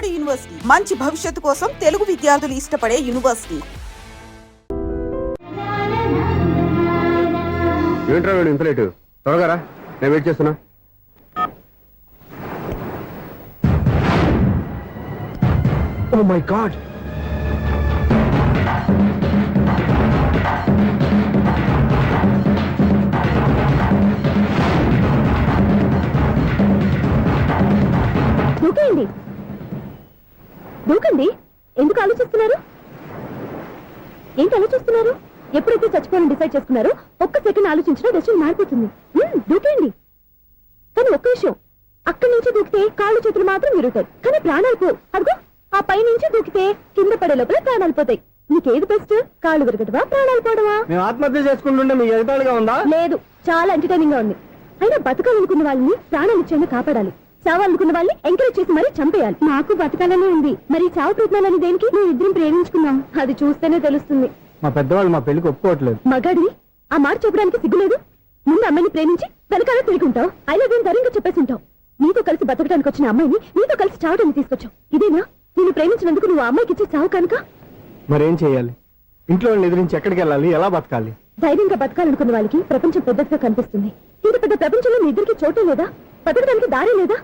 నాడు యూనివర్సిటీ మంచి భవిష్యత్తు కోసం తెలుగు విద్యార్థులు ఇష్టపడే యూనివర్సిటీ. ఏంట్రా ఇంత లేటు? త్వరగా రా, నేను వెయిట్ చేస్తున్నా. ఓ మై గాడ్, దూకండి దూకండి. ఎందుకు ఆలోచిస్తున్నారు? ఏంటి ఆలోచిస్తున్నారు? ఎప్పుడైతే చచ్చిపోవాలని డిసైడ్ చేసుకున్నారో ఒక్క సెకండ్ ఆలోచించినా డెసిషన్ మారిపోతుంది. దూకండి. కానీ ఒక్క విషయం, అక్కడి నుంచి దూకితే కాళ్ళు చేతులు మాత్రం విరుగుతాయి, కానీ ప్రాణాలు పో. అదిగో ఆ పై నుంచి దూకితే కింద పడే లోపల ప్రాణాలు పోతాయి. నీకేది బెస్ట్? కాళ్ళు విరగటవా, ప్రాణాలు పోవడమా? మేము ఆత్మహత్య చేసుకుంటుంటే మీ ఎదుటాలుగా ఉందా? లేదు, చాలా ఎంటర్టైనింగ్ గా ఉంది. అయినా బతకాలనుకున్న వాళ్ళని ప్రాణాలు ఇచ్చేందుకు కాపాడాలి, చావాలనుకున్న వాళ్ళని ఎంకరేజ్ చేసి మరీ చంపేయాలి. నాకు బతకాలనే ఉంది, మరి చావు ప్రయత్నాలని దేనికి? మేము ఇద్దరం ప్రేమించుకున్నాం, అది చూస్తేనే తెలుస్తుంది. మా పెద్దవాళ్ళు మా పెళ్లికి ఒప్పుకోవట్లేదు. మగాడివి ఆ మాట చెప్పడానికి సిగ్గులేదు? ముందు అమ్మాయిని ప్రేమించి వెనకాల తిరుగుంటావు, అయినా దీని ధైర్యంగా చెప్పేసి ఉంటావు. నీతో కలిసి బతకడానికి వచ్చిన అమ్మాయిని నీతో కలిసి చావడానికి తీసుకొచ్చావు. ఇదేనా నేను ప్రేమించినందుకు నువ్వు అమ్మాయికి ఇచ్చే చావు కనుక? మరేం చేయాలి? ఇంట్లో వాళ్ళని ఎదిరించి ఎక్కడికి వెళ్ళాలి? ఎలా బతకాలి? ధైర్యంగా బతకాలనుకున్న వాళ్ళకి ప్రపంచం పెద్దదిగా కనిపిస్తుంది. ఇంత పెద్ద ప్రపంచంలో మీ ఇద్దరికి చోటే లేదా? బతకడానికి దారే లేదా?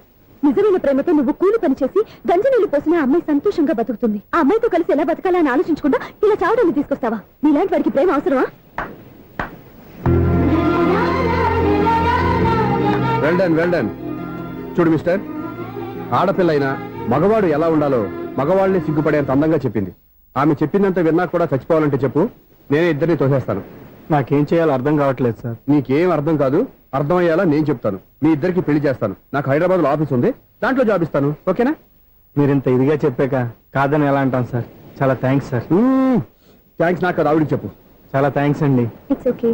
నిజమైన ప్రేమతో నువ్వు కూలి పని చేసి గంజనీళ్లు పోసిన అమ్మాయి సంతోషంగా బతుకుతుంది. ఆ అమ్మాయితో కలిసి ఎలా బతకాలని ఆలోచించకుండా ఇలా చావడాన్ని తీసుకొస్తావా? నీలాంటి వారికి ప్రేమ అవసరమా? Well done. చూడు మిస్టర్, ఆడపిల్ల అయినా మగవాడు ఎలా ఉండాలో మగవాళ్ళని సిగ్గుపడేంత అందంగా చెప్పింది. ఆమె చెప్పిందంత విన్నా కూడా చచ్చిపోవాలంటే చెప్పు, నేనే ఇద్దరిని తోసేస్తాను. నాకేం చేయాలో అర్థం కావట్లేదు సార్. నీకేం అర్థం కాదు, అర్థమయ్యేలా నేను చెప్తాను. మీ ఇద్దరికి పెళ్లి చేస్తాను. నాకు హైదరాబాద్ లో ఆఫీస్ ఉంది, దాంట్లో జాబ్ ఇస్తాను. ఓకేనా? మీరింత ఇదిగా చెప్పాక కాదని ఎలా అంటాను సార్. చాలా థ్యాంక్స్ సార్. థ్యాంక్స్ నాకు ఆవిడికి చెప్పు. చాలా థ్యాంక్స్ అండి. It's okay.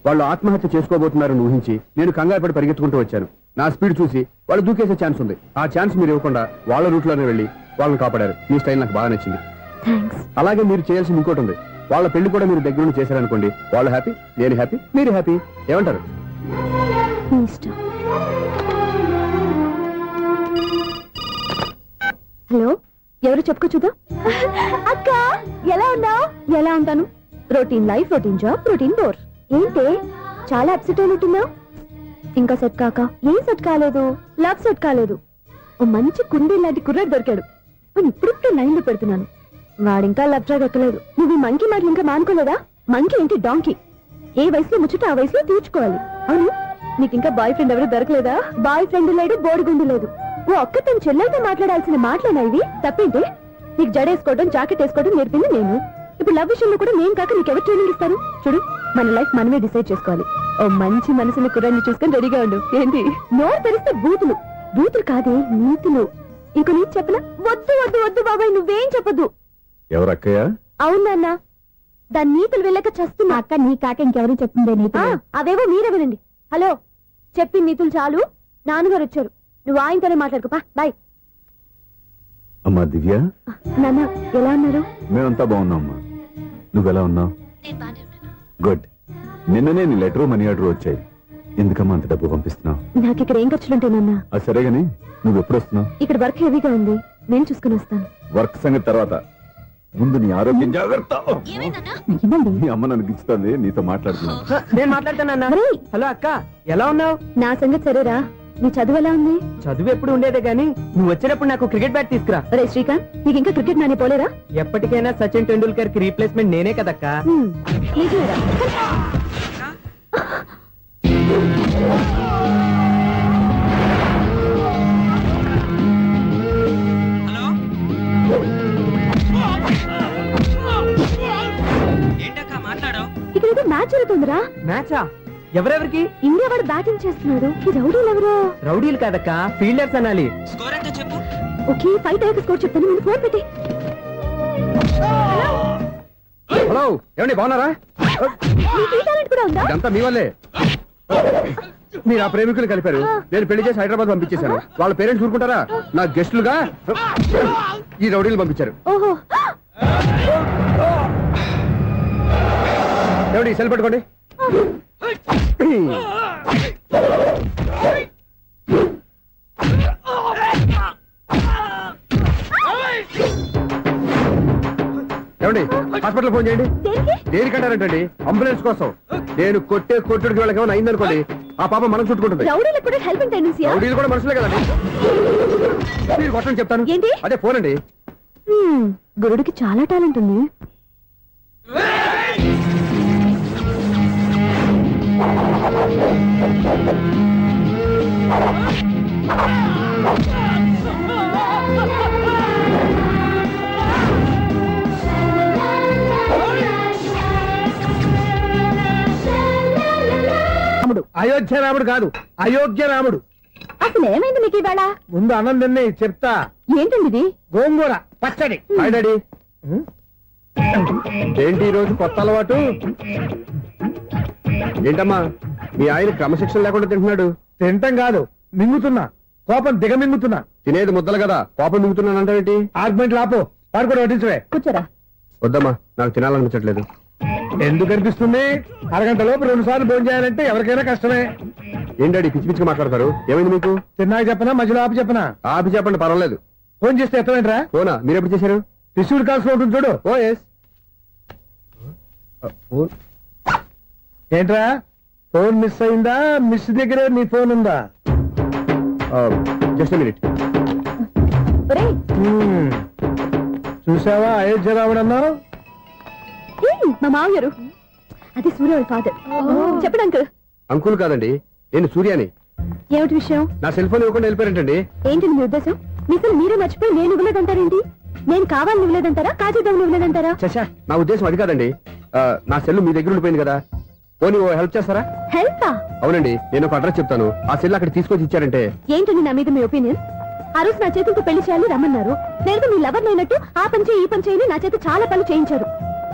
వాళ్ళు ఆత్మహత్య చేసుకోబోతున్నారని ఊహించి నేను కంగారు పడి పరిగెత్తుకుంటూ వచ్చాను. నా స్పీడ్ చూసి వాళ్ళు దూకేసే ఛాన్స్ ఉంది. ఆ ఛాన్స్ మీరు ఇవ్వకుండా వాళ్ళ రూట్ లోనే వెళ్ళి వాళ్ళని కాపాడారు. మీ స్టైల్ నాకు బాగా నచ్చింది. అలాగే మీరు చేయాల్సింది ఇంకోటి ఉంది. వాళ్ళ పెళ్లి కూడా మీరు దగ్గర నుండి చేశారనుకోండి, వాళ్ళు హ్యాపీ, నేను హ్యాపీ, మీరు హ్యాపీ. ఏమంటారు? హలో, ఎవరు చెప్పుకో చూద్దాం. అక్క ఎలా ఉన్నావు? ఎలా ఉంటాను? Routine life, routine job, routine bore. ఏంటి చాలా అప్సెట్ అయినట్టున్నావు? ఇంకా సెట్ కాక? ఏం సెట్ కాలేదు? లవ్ సెట్ కాలేదు. ఓ మంచి కుండీ లాంటి కుర్రాడు దొరికాడు, ఇప్పుడిప్పుడు లైన్ లో పెడుతున్నాను. వాడింకా లవ్ ట్రాక్ ఎక్కలేదు. నువ్వు ఈ మంకీ మాటలు ఇంకా మానుకోలేదా? మంకీ ఏంటి డాంకీ? ఏ వయసులో ముచ్చట ఆ వయసులో తీర్చుకోవాలి. అవును, నీకు ఇంకా బాయ్ ఫ్రెండ్ ఎవరు దొరకలేదా? బాయ్ ఫ్రెండ్ లేడు, బోడిగుండు లేదు. ఓ అక్క తన చెల్లెలతో మాట్లాడాల్సిన మాటలేనా ఇవి? తప్పేంటి? నీకు జడేసుకోవడం, జాకెట్ వేసుకోవడం నేర్పింది నేను. ఇప్పుడు లవ్ విషయంలో కూడా నేను కాక నీకెవరు ట్రైనింగ్ ఇస్తారు? చూడు, మన లైఫ్ మనమే డిసైడ్ చేసుకోవాలి. ఓ మంచి మనసుని కుర్రాన్ని చూసుకొని రెడీగా ఉండు. ఏంటి నోరు తెరిస్తే బూతులు? బూతులు కాదే, నీతులు. ఇంకో నీతి చెప్పనా? వద్దు వద్దు వద్దు బాబాయ్, నువ్వేం చెప్పొద్దు. ఎవరక్కయ్యా? అవునన్న, దాని నీతులు వెళ్ళక చస్తున్నా. అక్క నీ కాక ఇంకెవరు చెప్తుందే నీతులు? అవేవో మీరే వినండి. హలో, చెప్పి నీతులు చాలు, నాన్నగారు వచ్చారు. నువ్వు ఆయనతోనే మాట్లాడుకోపా. బాయ్. అమ్మా దివ్య, నాన్న ఎలా ఉన్నారు? మేమంతా బాగున్నాం అమ్మా. నువ్వెలా ఉన్నావు? గుడ్. నిన్ననే నీ లెటరు మనీ ఆర్డర్ వచ్చాయి. ఎందుకమ్మా అంత డబ్బు పంపిస్తున్నావు? నాకు ఇక్కడ ఏం ఖర్చులుంటానన్నా? అది సరేగాని నువ్వు ఎప్పుడు వస్తున్నావు? ఇక్కడ వర్క్ హెవీగా ఉంది, నేను చూసుకుని వస్తాను. వర్క్ సంగతి తర్వాత, ముందు నీ ఆరోగ్యం జాగ్రత్త. మీ అమ్మ నన్ను గిచ్చుతుంది, నీతో మాట్లాడుతున్నాను. నేను మాట్లాడతానన్నా. హలో అక్క, ఎలా ఉన్నావు? నా సంగతి సరేరా, నీ చదువు ఎలా ఉంది? చదువు ఎప్పుడు ఉండేదే గానీ నువ్వు వచ్చినప్పుడు నాకు క్రికెట్ బ్యాట్ తీసుకురా. రే శ్రీకాంత్, నీకు ఇంకా క్రికెట్ నాని పోలేరా? ఎప్పటికైనా సచిన్ టెండూల్కర్ కి రీప్లేస్మెంట్ నేనే కదక్క. నిజమేరా? ఇక్కడేదో మ్యాచ్ జరుగుతుందిరా. మ్యాచా? ఎవరెవరికి? ఇండియా వాడు బ్యాటింగ్ చేస్తున్నాడు. ఈ రౌడీలు ఎవరో? రౌడీలు కాదక్క, ఫీల్డర్స్ అనాలి. స్కోర్ ఎంత చెప్పు? ఓకే, ఫైట్ అయ్యాక స్కోర్ చెప్తాను. ముందు ఫోన్ పెట్టి. హలో, ఏమండి బాగున్నారా? నీకు ఈ టాలెంట్ కూడా ఉందా? ఇదంతా మీ వల్లే. మీరు ఆ ప్రేమికులు కలిపారు, నేను పెళ్లి చేసి హైదరాబాద్ పంపించేశాను. వాళ్ళ పేరెంట్స్ ఊరుకుంటారా? నా గెస్టులుగా ఈ రౌడీలు పంపించారు. ఓహో, ఏమండి సెల్ పట్టుకోండి. ఏమండి హాస్పిటల్ ఫోన్ చేయండి. దేనికి? దేనికంటారంటండి? అంబులెన్స్ కోసం. నేను కొట్టుడికి వాళ్ళకి ఏమైనా అయిందనుకోండి, ఆ పాప మనం చుట్టుకుంటుంది. రౌడీలకు కూడా హెల్పింగ్ టెండెన్సీ. రౌడీలు కూడా మనుషులే కదండి. మీరు కొట్టని చెప్తాను. ఏంటి? అదే ఫోన్ అండి. గురుడికి చాలా టాలెంట్ ఉంది. అయోధ్య రాముడు కాదు, అయోగ్య రాముడు. అసలు ఏమైంది మీకు ఇవాళ? ముందు అన్నం తిని చెప్తా. ఏంటండి ఇది? గోంగూర పచ్చడి. Hi daddy. ఏంటి ఈ రోజు కొత్త అలవాటు? ఏంటమ్మా మీ ఆయన క్రమశిక్షణ లేకుండా తింటున్నాడు? తింటం కాదు, మింగుతున్నా. కోపం దిగమింగుతున్నా. తినేది ముద్దలు కదా, కోపం మింగుతున్నానంటే ఆర్గ్మెంట్ లాపో. వాడు కూడా వడ్డించవే. కూర్చోరా. వద్దమ్మా, నాకు తినాలనిపించట్లేదు. ఎందుకు అనిపిస్తుంది? అరగంట లోపు 2 సార్లు భోజనం చేయాలంటే ఎవరికైనా కష్టమే. ఏంటండి పిచ్చి పిచ్చిగా మాట్లాడతారు? ఏమైంది మీకు? తిన్నాక చెప్పనా, మధ్యలో ఆపి చెప్పనా? ఆపి చెప్పండి, పర్వాలేదు. ఫోన్ చేస్తే ఎత్తమేంట్రా? ఫోనా? మీరు ఎప్పుడు చేశారు? రిసీవ్డ్ కాల్స్ లో ఉంటుంది చూడు. ఓ ఎస్. ఏంట్రా ఫోన్ మిస్ అయిందా? మిస్ దగ్గరే నీ ఫోన్ ఉందా? Just minute. ఒరేయ్, చూసావా అయోధ్య రాముడు అన్నావు? మా మామగారు. అది సూర్య వాళ్ళ ఫాదర్. చెప్పండి అంకుల్. అంకుల్ కాదండి, నేను సూర్యాని. ఏమిటి విషయం? నా సెల్ ఫోన్ ఇవ్వకుండా వెళ్ళిపోయారంటండి. ఏంటి మీ ఉద్దేశం? మీకు మీరే మర్చిపోయి నేను ఇవ్వలేదంటారేంటి? నేను కావాలని ఇవ్వలేదంటారా, కాజేద్దామని ఇవ్వలేదంటారా? చచ్చా, నా ఉద్దేశం అది కాదండి. నా సెల్ మీ దగ్గర ఉండిపోయింది కదా, పోనీ ఓ హెల్ప్ చేస్తారా? హెల్పా? అవునండి, నేను ఒక అడ్రస్ చెప్తాను. ఆ సెల్ అక్కడ తీసుకొచ్చి ఇచ్చారంటే. ఏంటండి నా మీద మీ ఒపీనియన్? ఆ రోజు నా చేతులతో పెళ్లి చేయాలి రమ్మన్నారు. నేను మీ లవర్ అయినట్టు ఆ పని చేయి ఈ పని చేయని నా చేత చాలా పనులు చేయించారు.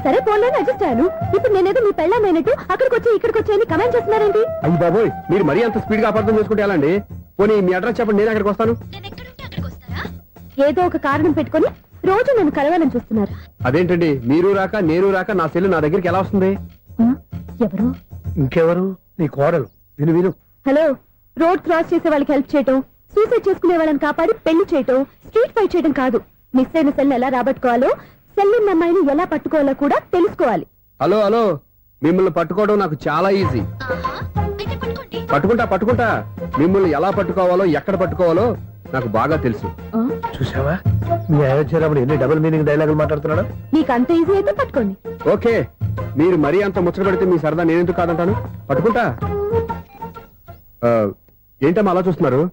సరే ఫోన్లోనే అడ్జస్ట్ అయ్యాను. ఇప్పుడు నేనేదో మీ పెళ్ళామైనట్టు అక్కడికి వచ్చి ఇక్కడికి వచ్చి కమెంట్ చేస్తున్నారేంటి? అయ్యి బాబోయ్, మీరు మరీ అంత స్పీడ్ గా అపార్థం చేసుకుంటే ఎలా అండి? పోనీ మీ అడ్రస్ చెప్పండి, నేను అక్కడికి వస్తాను. ఏదో ఒక కారణం పెట్టుకొని రోజు నన్ను కలవాలని చూస్తున్నారు. అదేంటండి, మీరు రాక నేను రాక నా సెల్ నా దగ్గరికి ఎలా వస్తుంది? ఎవరు? ఇంకెవరు? నీ కోడలు. విను విను. హలో, రోడ్ క్రాస్ చేసే వాళ్ళకి హెల్ప్ చేయటం, సూసైడ్ చేసుకునే వాళ్ళని కాపాడి పెళ్లి చేయటం, స్ట్రీట్ ఫైట్ చేయడం కాదు. మిస్ అయిన సెల్ ఎలా రాబట్టుకోవాలో, సెల్ ఉన్న అమ్మాయిని ఎలా పట్టుకోవాలో కూడా తెలుసుకోవాలి. హలో హలో, మిమ్మల్ని పట్టుకోవడం నాకు చాలా ఈజీ. పట్టుకుంటా. మిమ్మల్ని ఎలా పట్టుకోవాలో, ఎక్కడ పట్టుకోవాలో నాకు బాగా తెలుసు. చూసావా, మీ అయోధ్యరాముడు ఎన్ని డబుల్ మీనింగ్ డైలాగులు మాట్లాడుతున్నాడు. మీకు అంత ఈజీ అయితే పట్టుకోండి. ఓకే, మీరు మరీ అంత ముచ్చట పెడితే మీ సరదా నేనెందుకు కాదంటాను. పట్టుకుంటా. ఏంటమ్మా అలా చూస్తున్నారు?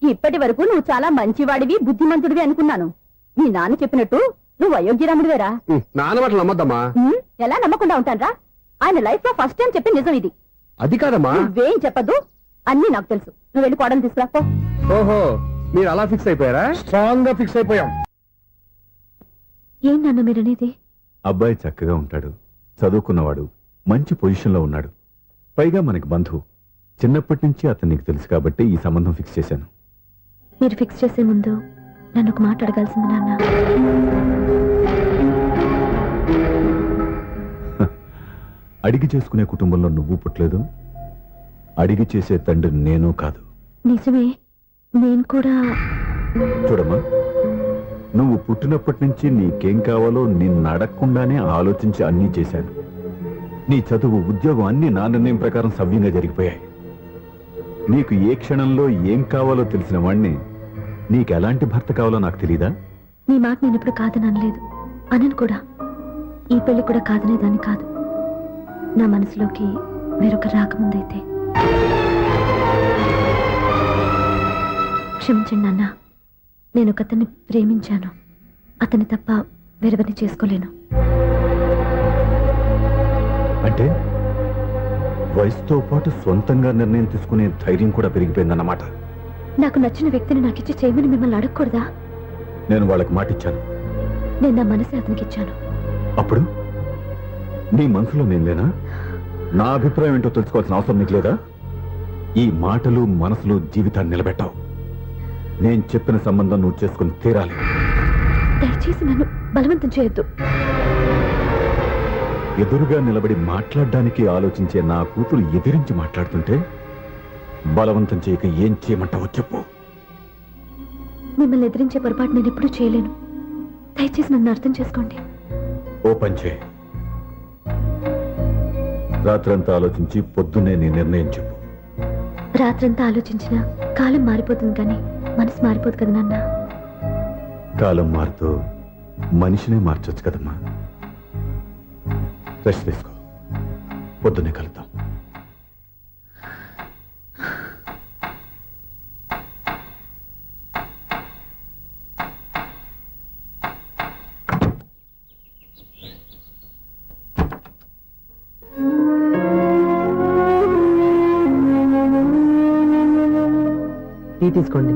ఇప్పటి వరకు నువ్వు చాలా మంచివాడివి, బుద్ధిమంతుడివి అనుకున్నాను. మీ నాన్న చెప్పినట్టు నువ్వు అయోగ్యరాముడివేరా? నాన్న మాటలు నమ్మద్దమ్మా. ఎలా నమ్మకుండా ఉంటానరా? ఆయన లైఫ్ లో ఫస్ట్ టైం చెప్పి నిజం ఇది. అది కాదమ్మా. నువ్వేం చెప్పదు, అన్ని నాకు తెలుసు. నువ్వు వెళ్ళి కోడలు తీసుకురాపో. ఓహో, మీరు అలా ఫిక్స్ అయిపోయారా? స్ట్రాంగ్ గా ఫిక్స్ అయిపోయాం. ఏం నాన్న మీరనేది? అబ్బాయి చక్కగా ఉంటాడు, చదువుకున్నవాడు, మంచి పొజిషన్ లో ఉన్నాడు. పైగా మనకి బంధువు. చిన్నప్పటి నుంచి అతను నీకు తెలుసు కాబట్టి ఈ సంబంధం ఫిక్స్ చేశాను. మీరు ఫిక్స్ చేసే ముందు నన్ను ఒక మాట అడగాల్సింది నాన్న. అడిగి చేసుకునే కుటుంబంలో నువ్వు పుట్టలేదు, అడిగి చేసే తండ్రి నేను కాదు. నిజమే, నేను కూడా. చూడమ్మా, నువ్వు పుట్టినప్పటి నుంచి నీకేం కావాలో నిన్ను అడగకుండానే ఆలోచించి అన్నీ చేశాను. నీ చదువు, ఉద్యోగం అన్నీ నా నిర్ణయం ప్రకారం సవ్యంగా జరిగిపోయాయి. నీకు ఏ క్షణంలో ఏం కావాలో తెలిసిన వాణ్ణి నీకు ఎలాంటి భర్త కావాలో నాకు తెలీదా? నీ మాట నేను ఇప్పుడు కాదనలేదు, అనను కూడా. ఈ పెళ్లి కూడా కాదనేదాన్ని కాదు. నా మనసులోకి వేరొక రాకముందైతే. క్షమించండి నాన్న, నేను ఒక అతన్ని ప్రేమించాను. అతన్ని తప్ప వేరెవరిని చేసుకోలేను. అంటే వయసుతో పాటు సొంతంగా నిర్ణయం తీసుకునే ధైర్యం కూడా పెరిగిపోయిందన్నమాట. నాకు నచ్చిన వ్యక్తిని నాకిచ్చి చేయమని మిమ్మల్ని అడగకూడదా? నేను వాళ్ళకి మాటిచ్చాను. నేను నా మనసే అతనికి ఇచ్చాను. అప్పుడు నీ మనసులో నేను లేనా? నా అభిప్రాయం ఏంటో తెలుసుకోవాల్సిన అవసరం నీకు లేదా? ఈ మాటలు మనసులు జీవితాన్ని నిలబెట్టావు. నేను చెప్పిన సంబంధం నువ్వు చేసుకుని తీరాలి. దయచేసి నన్ను బలవంతం చేయొద్దు. ఎదురుగా నిలబడి మాట్లాడడానికి ఆలోచించే నా కూతురు ఎదిరించి మాట్లాడుతుంటే బలవంతం చేయక ఏం చేయమంటావో చెప్పు. మిమ్మల్ని ఎదిరించే పొరపాటు నేను ఎప్పుడూ చేయలేను. దయచేసి నన్ను అర్థం చేసుకోండి. ఓ పంచే, రాత్రంతా ఆలోచించి పొద్దున్నే నీ నిర్ణయం చెప్పు. రాత్రంతా ఆలోచించినా కాలం మారిపోతుంది కానీ మనసు మారిపోదు కదా నాన్న. కాలం మారుతూ మనిషినే మార్చొచ్చు కదమ్మా. రెస్ట్ తీసుకో, పొద్దున్నే కలుద్దాం. టీ తీసుకోండి.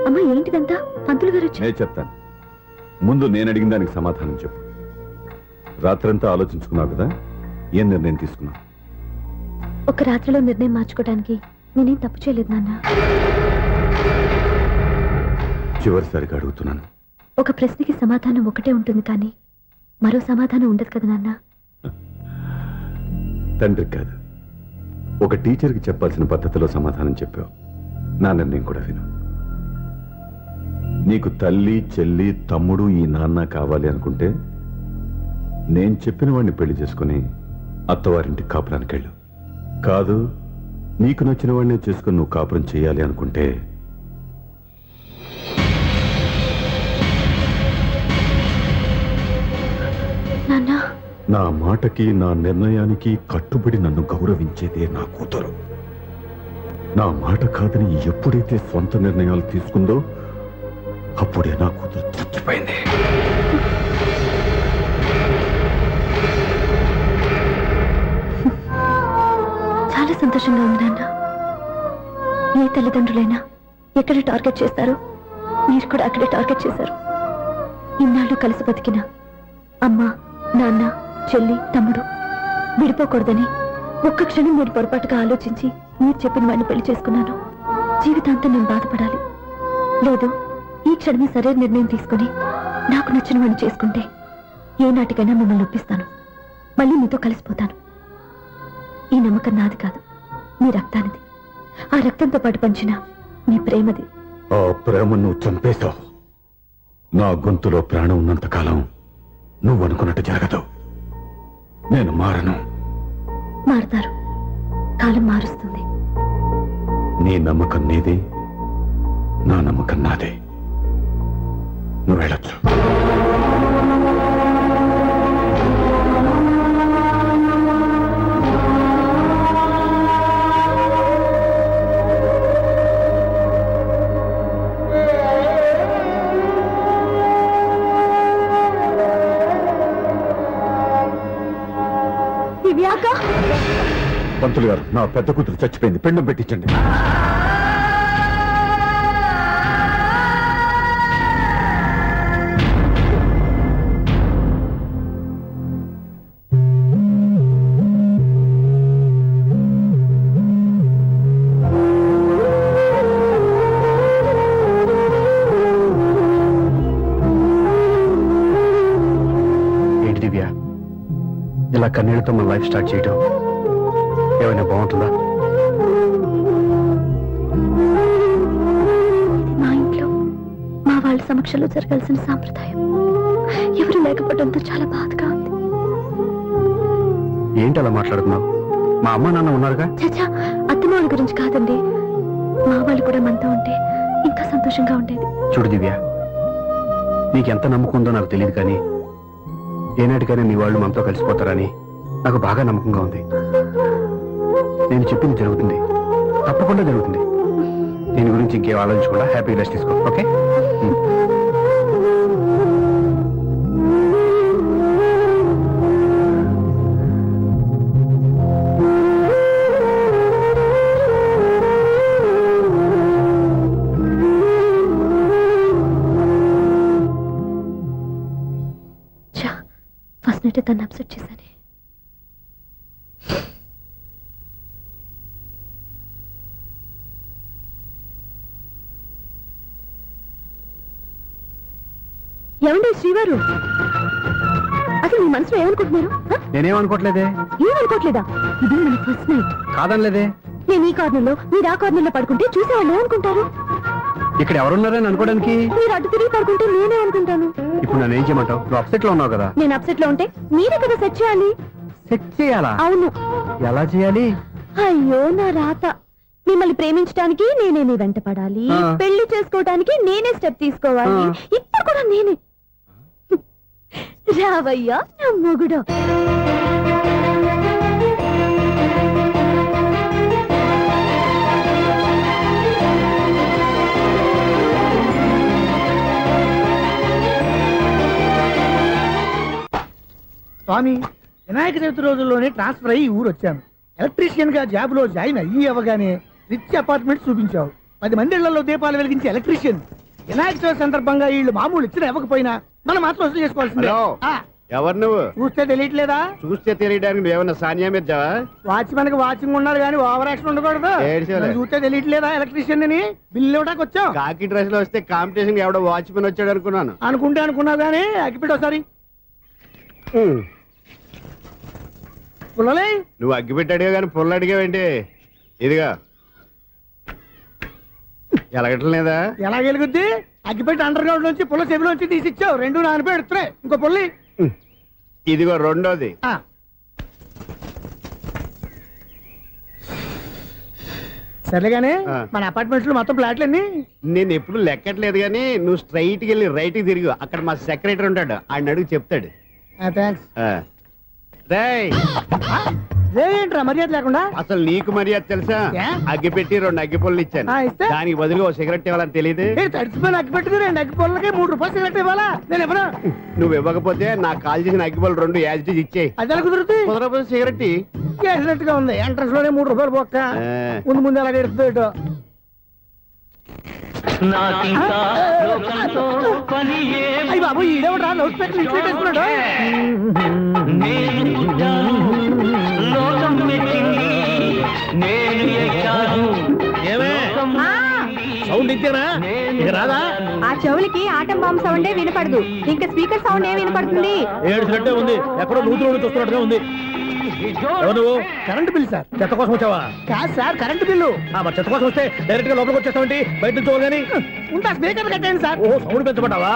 అమ్మా ఏంటిదంతా? పంతులు గారు వచ్చి నేను చెప్తాను. ముందు నేను అడిగిన దానికి సమాధానం చెప్పు. రాత్రంతా ఆలోచించుకున్నావు కదా, ఏం నిర్ణయం తీసుకున్నావు? ఒక రాత్రిలో నిర్ణయం మార్చుకోవడానికి నేనేం తప్పు చేయలేదు నాన్న. చివరిసారిగా అడుగుతున్నాను. ఒక ప్రశ్నకి సమాధానం ఒకటే ఉంటుంది కానీ మరో సమాధానం ఉండదు కదా నాన్న. తండ్రికి కాదు, ఒక టీచర్కి చెప్పాల్సిన పద్ధతిలో సమాధానం చెప్పావు. నా నిర్ణయం కూడా విను. నీకు తల్లి, చెల్లి, తమ్ముడు, ఈ నాన్న కావాలి అనుకుంటే నేను చెప్పిన వాడిని పెళ్లి చేసుకుని అత్తవారింటికి కాపురానికి వెళ్ళు. కాదు, నీకు నచ్చిన వాడినే చేసుకుని నువ్వు కాపురం చేయాలి అనుకుంటే నాన్న నా మాటకి, నా నిర్ణయానికి కట్టుబడి నన్ను గౌరవించేదే నా కూతురు. నా మాట కాదని ఎప్పుడైతే సొంత నిర్ణయాలు తీసుకుందో అప్పుడే నా కూతురు చచ్చిపోయింది. చాలా సంతోషంగా ఉంది నాన్న. ఏ తల్లిదండ్రులైనా ఎక్కడ టార్గెట్ చేస్తారో మీరు కూడా అక్కడే టార్గెట్ చేశారు. ఇన్నాళ్ళు కలిసి బతికిన అమ్మ, నాన్న, చెల్లి, తమ్ముడు విడిపోకూడదని ఒక్క క్షణం మీరు పొరపాటుగా ఆలోచించి మీరు చెప్పిన వాడిని పెళ్లి చేసుకున్నాను. జీవితాంతం నేను బాధపడాలి. లేదు, ఈ క్షణమే సరైన నిర్ణయం తీసుకుని నాకు నచ్చిన వాడిని చేసుకుంటే ఏ నాటికైనా మిమ్మల్ని ఒప్పిస్తాను. మళ్ళీ మీతో కలిసిపోతాను. ఈ నమ్మకం నాది కాదు, మీ రక్తానిది. ఆ రక్తంతో పాటు పంచిన మీ ప్రేమది. ఆ ప్రేమ నువ్వు చంపేశావు. నా గొంతులో ప్రాణం ఉన్నంత కాలం నువ్వు అనుకున్నట్టు జరగదు. నేను మారను. మారుతారు, కాలం మారుస్తుంది. నీ నమ్మకం నీది, నా నమ్మకం నాదే. నువ్వు వెళ్ళొచ్చు. పంతులు గారు, నా పెద్ద కూతురు చచ్చిపోయింది, పిండం పెట్టించండి. ఏంటి దివ్య, ఇలా కన్నీళ్లతో మన లైఫ్ స్టార్ట్ చేయటం ఏమైనా బాగుంటుందా? మా ఇంట్లో మా వాళ్ళ సమక్షంలో జరగాల్సిన సాంప్రదాయం ఎవరు లేకపోవడంతో చాలా బాధగా ఉంది. ఏంటి అలా మాట్లాడుతున్నావు? మా అమ్మ నాన్న ఉన్నారుగా. చచ్చా, అత్తమాల గురించి కాదండి. మా వాళ్ళు కూడా మనతో ఉంటే ఇంకా సంతోషంగా ఉండేది. చూడు దివ్య, నీకెంత నమ్మకం ఉందో నాకు తెలియదు కానీ ఏనాటికైనా మీ వాళ్ళు మనతో కలిసిపోతారని నాకు బాగా నమ్మకంగా ఉంది. నేను చెప్పింది జరుగుతుంది, తప్పకుండా జరుగుతుంది. దీని గురించి ఇంకేం ఆలోచించకుండా హ్యాపీగా రెస్ట్ తీసుకో. ఓకే? ఫస్ట్ నైట్ తను అప్సెట్ చేశాను. ఏమండి శ్రీవారు, అసలు మీ మనసులో ఏమనుకుంటున్నారు? నేనేమనుకోవట్లేదే. ఏమనుకోవట్లేదా? ఇది మన ఫస్ట్ నైట్. కాదనలేదే. నేను ఈ కార్నర్లో మీరు ఆ కార్నర్లో పడుకుంటే చూసేవాళ్ళు ఏమనుకుంటారు? ఇక్కడ ఎవరున్నారని అనుకోవడానికి? మీరు అటు తిరిగి పడుకుంటే నేనే అనుకుంటాను. ఇప్పుడు నన్ను ఏం చేయమంటావు? నువ్వు అప్సెట్ లో ఉన్నావు కదా. నేను అప్సెట్ లో ఉంటే మీరే కదా సెట్ చేయాలి. సెట్ చేయాలా? అవును. ఎలా చేయాలి? అయ్యో నా రాత. మిమ్మల్ని ప్రేమించడానికి నేనే మీ వెంట పడాలి, ఆ. పెళ్లి చేసుకోవడానికి నేనే స్టెప్ తీసుకోవాలి. ఆ. ఇప్పుడు కూడా నేనే. రావయ్యా నా మొగుడు. స్వామి, వినాయక చవితి రోజుల్లోనే ట్రాన్స్ఫర్ అయ్యి ఊరు వచ్చాను. ఎలక్ట్రీషియన్ గా జాబ్ లో జాయిన్ అయ్యి అవగానే రిచ్ అపార్ట్మెంట్ చూపించావు. 10 మంది ఇళ్లలో దీపాలు వెలిగించే ఎలక్ట్రీషియన్. వినాయక చవితి సందర్భంగా వీళ్ళు మామూలు ఇచ్చిన ఇవ్వకపోయినా మనం మాత్రం వసూలు చేసుకోవాల్సిందే. హలో. ఆ, ఎవరు నువ్వు? చూస్తే తెలియట్లేదా? చూస్తే తెలియడానికి నువ్వేమన్నా సానియా మీర్జావా? వాచ్మెన్ కి వాచింగ్ ఉండాలి కానీ ఓవర్ యాక్షన్ ఉండకూడదు. ఏడ్చేలే. నన్ను చూస్తే తెలియట్లేదా ఎలక్ట్రీషియన్ అని? బిల్లు ఇవ్వడానికి వచ్చాం. కాకి డ్రెస్ లో వస్తే కాంపిటీషన్ ఎవడో వాచ్మెన్ వచ్చాడు అనుకున్నాను. అనుకుంటే అనుకున్నావు కానీ అగ్గిపెట్టి ఒకసారి పుల్లలే. నువ్వు అగ్గి పెట్టాడుగా కానీ పుల్ల అడిగావేంటి? ఇదిగా ఎలగటం లేదా? ఎలా వెలుగుద్ది? అగ్గిపెట్టి అండర్ గ్రౌండ్ నుంచి పుల్ల చెవిలోంచి తీసిచ్చావు. 2 నానిపోయి ఎడుతున్నాయి. ఇంకో పుల్లి. ఇదిగో రెండోది. ఆ. సర్లేగానే ఆ. మన అపార్ట్మెంట్ లో మొత్తం ఫ్లాట్లు అన్ని నేను ఎప్పుడు లెక్కట్లేదు కానీ నువ్వు స్ట్రైట్ కి వెళ్ళి రైట్ కి తిరిగి అక్కడ మా సెక్రటరీ ఉంటాడు, ఆయన అడుగు చెప్తాడు. థ్యాంక్స్. రేయ్, ఏంట్రా మర్యాద లేకుండా? అసలు నీకు మర్యాద తెలుసా? ఏ? అగ్గి పెట్టి 2 అగ్గి పుల్లలు ఇచ్చాను. ఇస్తే? దానికి బదులుగా ఓ సిగరెట్ ఇవ్వాలని తెలియదు. తడిచిపోయిన అగ్గి పెట్టుకుని 2 అగ్గి పొలకి 3 రూపాయలు సిగరెట్ ఇవ్వాలా? నేను ఇవ్వను. నువ్వు ఇవ్వకపోతే నాకు కాల్ చేసిన అగ్గి పుల్లలు 2 యాజిటీజ్ ఇచ్చేయి. అది ఎలా కుదురుతుంది? కుదరకపోతే సిగరెట్ ఇయ్యి. చేసినట్టుగా ఉంది. ఎంట్రన్స్ లోనే 3 రూపాయలు పోక్క. ముందు ముందు ఎలా ఎడుతుంది ఇటు. అయ్యి బాబు, ఈడేవడా లౌడ్ స్పీకర్ ఇంట్లో పెట్టేసుకున్నాడు? సౌండ్ ఇచ్చారా? ఇక రాదా? ఆ చెవులకి ఆటం బాంబు సౌండే వినపడదు, ఇంకా స్పీకర్ సౌండ్ ఏ వినపడుతుంది? ఏడ్చినట్టే ఉంది. ఎక్కడో నూతులు నుండి చూస్తున్నట్టుగా ఉంది. ఎవరు నువ్వు? Current bill sir. చెత్త కోసం వచ్చావా? కాదు సార్, కరెంట్ బిల్లు. మరి చెత్త కోసం వస్తే డైరెక్ట్ గా లోపలికి వచ్చేస్తావంటి? బయట నుంచి కానీ ఉంటా స్పీకర్ కట్టండి సార్. ఓ సౌండ్ పెంచమంటావా?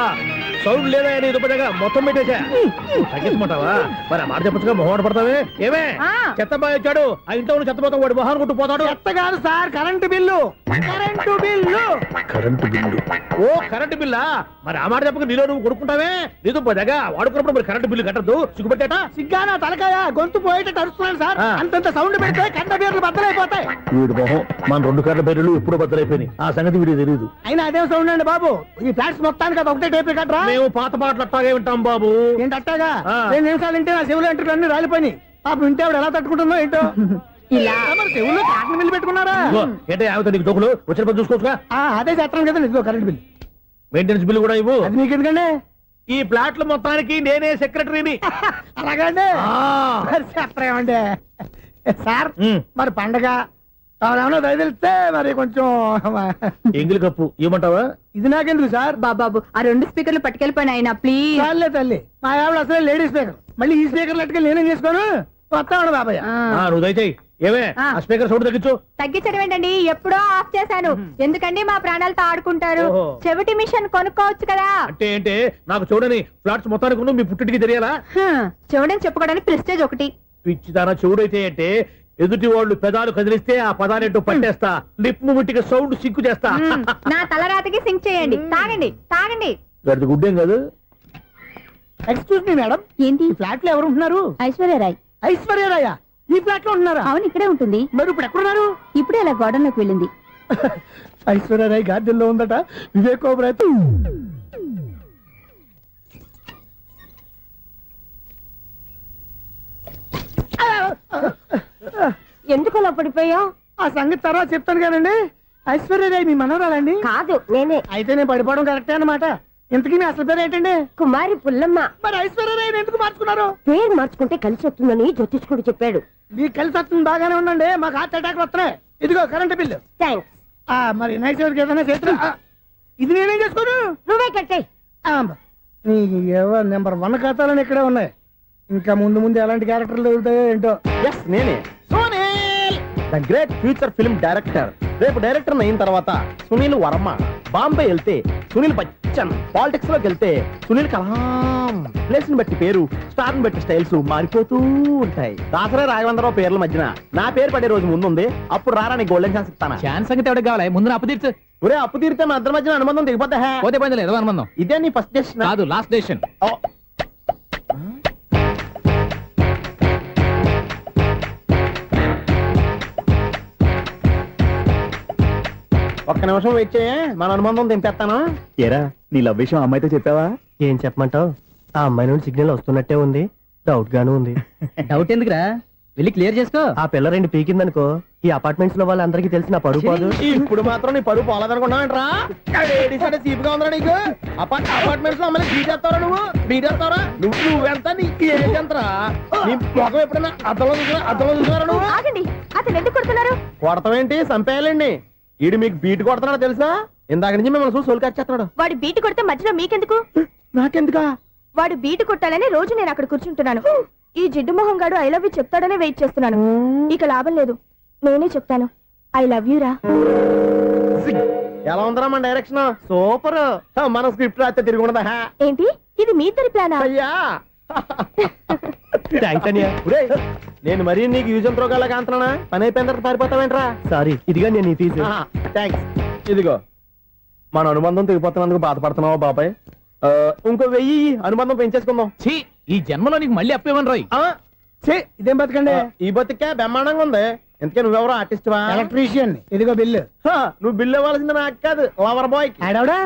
సౌండ్ లేదా నీ దుబ్బగా మొత్తం పెట్టేశా. తగ్గించమంటావా? మరి ఆ మాట చెప్పచ్చుగా, మొహమాట పడతావే. ఏమే ఆ. చెత్త బాగా ఇచ్చాడు, ఆ ఇంట్లో ఉన్న చెత్త పోతాం, వాడు మొహాన్ని కొట్టు పోతాడు. చెత్త కాదు sir, current bill. Current bill. Current bill. Oh current బిల్లా? మరి ఆ మాట చెప్పక నీలో నువ్వు కొడుకుంటావే. నీ దుబ్బగా వాడుకున్నప్పుడు మరి కరెంట్ బిల్లు కట్టద్దు, సిగ్గుపెట్టేట. సిగ్గానా తలకాయ, గొంతు పోయేటట్టు అరుస్తున్నాను సార్. ఆ. అంతంత సౌండ్ పెడితే కంట బీర్లు బద్దలైపోతాయి. వీడి మొహం మన 2 కరెంట్ బిల్లులు ఎప్పుడో బద్దలైపోయినాయి. ఆ సంగతి వీడికి తెలియదు. అయినా అదే సౌండ్ అండి బాబు. ఈ ఫ్లాట్స్ మొత్తానికి అది ఒకటే టేప్ కట్టరా? మేము పాత పాటలు అట్టాగే వింటాం బాబు. ఏంటి అట్టాగా? ఆ. 2 నిమిషాలు వింటే నా చెవులు ఎంటర్ అన్ని రాలిపోయినాయి. పాపం వింటే ఆవిడ ఎలా తట్టుకుంటుందో ఏంటో. ఇలా మరి చెవుల్లో కాటన్ బిల్లు పెట్టుకున్నారా? ఇదిగో, ఏంటే ఆమెతో నీకు దోకులు వచ్చిన పని చూసుకోవచ్చుగా. అదే చేస్తాను కదా. ఇదిగో కరెంట్ బిల్. మెయింటెనెన్స్ బిల్లు కూడా ఇవ్వు. అది మీకు ఎందుకండి? ఈ ప్లాట్ల మొత్తానికి నేనే సెక్రటరీని. అలాగండి. మరి చెప్పరేమండి సార్. మరి పండగ ఏమన్నా దయదలిస్తే మరి కొంచెం ఎంగిలి కప్పు ఇవ్వమంటావా? ఇది నాకెందుకు సార్? బాబాబు ఆ 2 స్పీకర్లు పట్టుకెళ్ళిపోయిన ఆయన ప్లీజ్. చాలే తల్లి, మా ఆవిడ అసలే లేడీ స్పీకర్. మళ్ళీ ఈ స్పీకర్ లెట్టుకెళ్ళి నేనేం చేసుకోను? వస్తాడు బాబాయ్. నువ్వు దయచేయి. ఏమే ఆ. ఆ స్పీకర్ సౌండ్ తగ్గించు. తగ్గించడం ఏంటండి, ఎప్పుడో ఆఫ్ చేశాను. ఎందుకండి మా ప్రాణాలతో ఆడుకుంటారు? ఓహో. చెవిటి మిషన్ కొనుక్కోవచ్చు కదా. అంటే ఏంటే నాకు చూడని ఫ్లాట్స్ మొత్తానికి ఉన్న మీ పుట్టింటికి తెలియాలా? చెవిడని చెప్పుకోవడానికి ప్రెస్టేజ్ ఒకటి. పిచ్చి తన చెవుడైతే అంటే ఎదుటి వాళ్ళు పెదాలు కదిలిస్తే ఆ పదాలేంటో పట్టేస్తా. లిప్ ముట్టికి సౌండ్ సిక్కు చేస్తా. నా తలరాతకి సింక్ చేయండి. తాగండి తాగండి. గడిది గుడ్డేం కాదు. ఎక్స్క్యూజ్ మీ మేడం, ఏంటి? ఈ ఫ్లాట్ లో ఎవరు ఉంటున్నారు? ఐశ్వర్యరాయ్. ఐశ్వర్యరాయ ఈ ఫ్లాట్ లో ఉంటున్నారా? అవును, ఇక్కడే ఉంటుంది. మరి ఇప్పుడు ఎక్కడున్నారు? ఇప్పుడే అలా గోడంలోకి వెళ్ళింది. ఐశ్వర్యరాయ్ గార్డెన్ లో ఉందట. వివేక్ ఓబరాయ్ ఎందుకు అలా పడిపోయా? ఆ సంగతి తర్వాత చెప్తాను కానండి. ఐశ్వర్యరాయ్ మీ మనవరాలండి? కాదు, నేనే. అయితే నేను పడిపోవడం కరెక్టే అన్నమాట. ఇంతకీ మీ అసలు పేరు ఏంటండి? కుమారి పుల్లమ్మ. మరి ఐశ్వర్యరాయ్ ఎందుకు మార్చుకున్నారు? పేరు మార్చుకుంటే కలిసి వస్తుందని జ్యోతిష్కుడు చెప్పాడు. మీకు కలిసి వస్తుంది, బాగానే ఉండండి. మాకు హార్ట్ అటాక్ వస్తున్నాయి. ఇదిగో కరెంట్ బిల్లు. థ్యాంక్స్. మరి నైట్ ఏదైనా చేస్తున్నా. ఇది నేనేం చేసుకోను? నువ్వే కట్టే. నీకు ఎవరు నెంబర్ 1 ఖాతాలని ఇక్కడే ఉన్నాయి. ఇంకా ముందు ముందు ఎలాంటి క్యారెక్టర్లు దొరుకుతాయో ఏంటో. ఎస్ నేనే, the great future film director. రేపు డైరెక్టర్ అయిన తర్వాత సునీల్ వర్మ బాంబే వెళ్తే సునీల్ బచ్చన్, పాలిటిక్స్ లోకి వెళ్తే సునీల్ కలాం. ప్లేస్ ని బట్టి పేరు, స్టార్ ని బట్టి స్టైల్స్ మారిపోతూ ఉంటాయి. దాసరా రాఘవేంద్రరావు పేర్ల మధ్యన నా పేరు పడే రోజు ముందుంది. అప్పుడు రారా నీ గోల్డెన్ ఛాన్స్ ఇస్తానా? ఛాన్స్ సంగతి ఎవరికి కావాలి? ముందు అప్పు తీర్చు. ఒరే అప్పు తీరితే మన ఇద్దరి మధ్యన అనుబంధం దిగిపోతా. పోతే పోయింది లేదు అనుబంధం. ఇదే నీ ఫస్ట్ డెస్టినేషన్ కాదు, లాస్ట్ డెసిషన్. ఒక్క నిమిషం వెయిట్ చేయ, మన అనుబంధం దింపేస్తాను. ఏరా నీ లవ్ విషయం అమ్మాయితో చెప్పావా? ఏం చెప్పమంటావు? ఆ అమ్మాయి నుండి సిగ్నల్ వస్తున్నట్టే ఉంది, డౌట్ గాను ఉంది. డౌట్ ఎందుకురా, వెళ్ళి క్లియర్ చేసుకో. ఆ పిల్ల రెండు పీకిందనుకో, ఈ అపార్ట్మెంట్స్ లో వాళ్ళందరికీ తెలిసిన పరువు పోదు. ఇప్పుడు మాత్రం నీ పరువు పోలేదనుకున్నావేంట్రా? సీపుగా ఉందా నీకు? అపార్ట్మెంట్స్ లో అమ్మని బీటేస్తారా? నువ్వెంత నీకు ఏంటంతరా? నీ ముఖం ఎప్పుడైనా అద్దంలో చూసారా నువ్వు? ఆగండి, అతను ఎందుకు కొడుతున్నారు? కొడతావేంటి? చంపేయాలండి. ఈడు మీకు బీట్ కొడుతున్నాడు తెలుసా? ఇందాక నుంచి మిమ్మల్ని చూసి సోల్ కచ్చేస్తున్నాడు. వాడు బీటు కొడితే మధ్యలో మీకెందుకు? నాకెందుకా? వాడు బీటు కొట్టాలని రోజు నేను అక్కడ కూర్చుంటున్నాను. ఈ జిడ్డు మొహం గాడు ఐ లవ్ యూ చెప్తాడనే వెయిట్ చేస్తున్నాను. ఇక లాభం లేదు, నేనే చెప్తాను ఐ లవ్ యూ రా. ఎలా ఉందరా మన డైరెక్షన్? సూపర్. మన స్క్రిప్ట్ రాస్తే తిరిగి ఉండదా? ఏంటి ఇది మీ ఇద్దరి ప్లానా? అయ్యా నేను మరీ నీకు యూజ్ ఎంతో గల కాంతనా? పని అయిపోయిన తర్వాత పారిపోతావేంట్రా? సారీ, ఇదిగా నేను ఫీజు. థ్యాంక్స్. ఇదిగో మన అనుబంధం తెగిపోతున్నందుకు బాధపడుతున్నావా బాబాయ్? ఇంకో 1000 అనుబంధం పెంచేసుకుందాం. ఛీ, ఈ జన్మలో నీకు మళ్ళీ అప్పు ఇవ్వను రోయ్. ఇదేం బతకండి? ఈ బతికే బ్రహ్మాండంగా ఉంది. ఎందుకే నువ్వెవరో ఆర్టిస్ట్ వా? ఎలక్ట్రీషియన్. ఇదిగో బిల్లు. నువ్వు బిల్లు ఇవ్వాల్సింది నాకు కాదు, లవర్ బాయ్. ఆడవడా?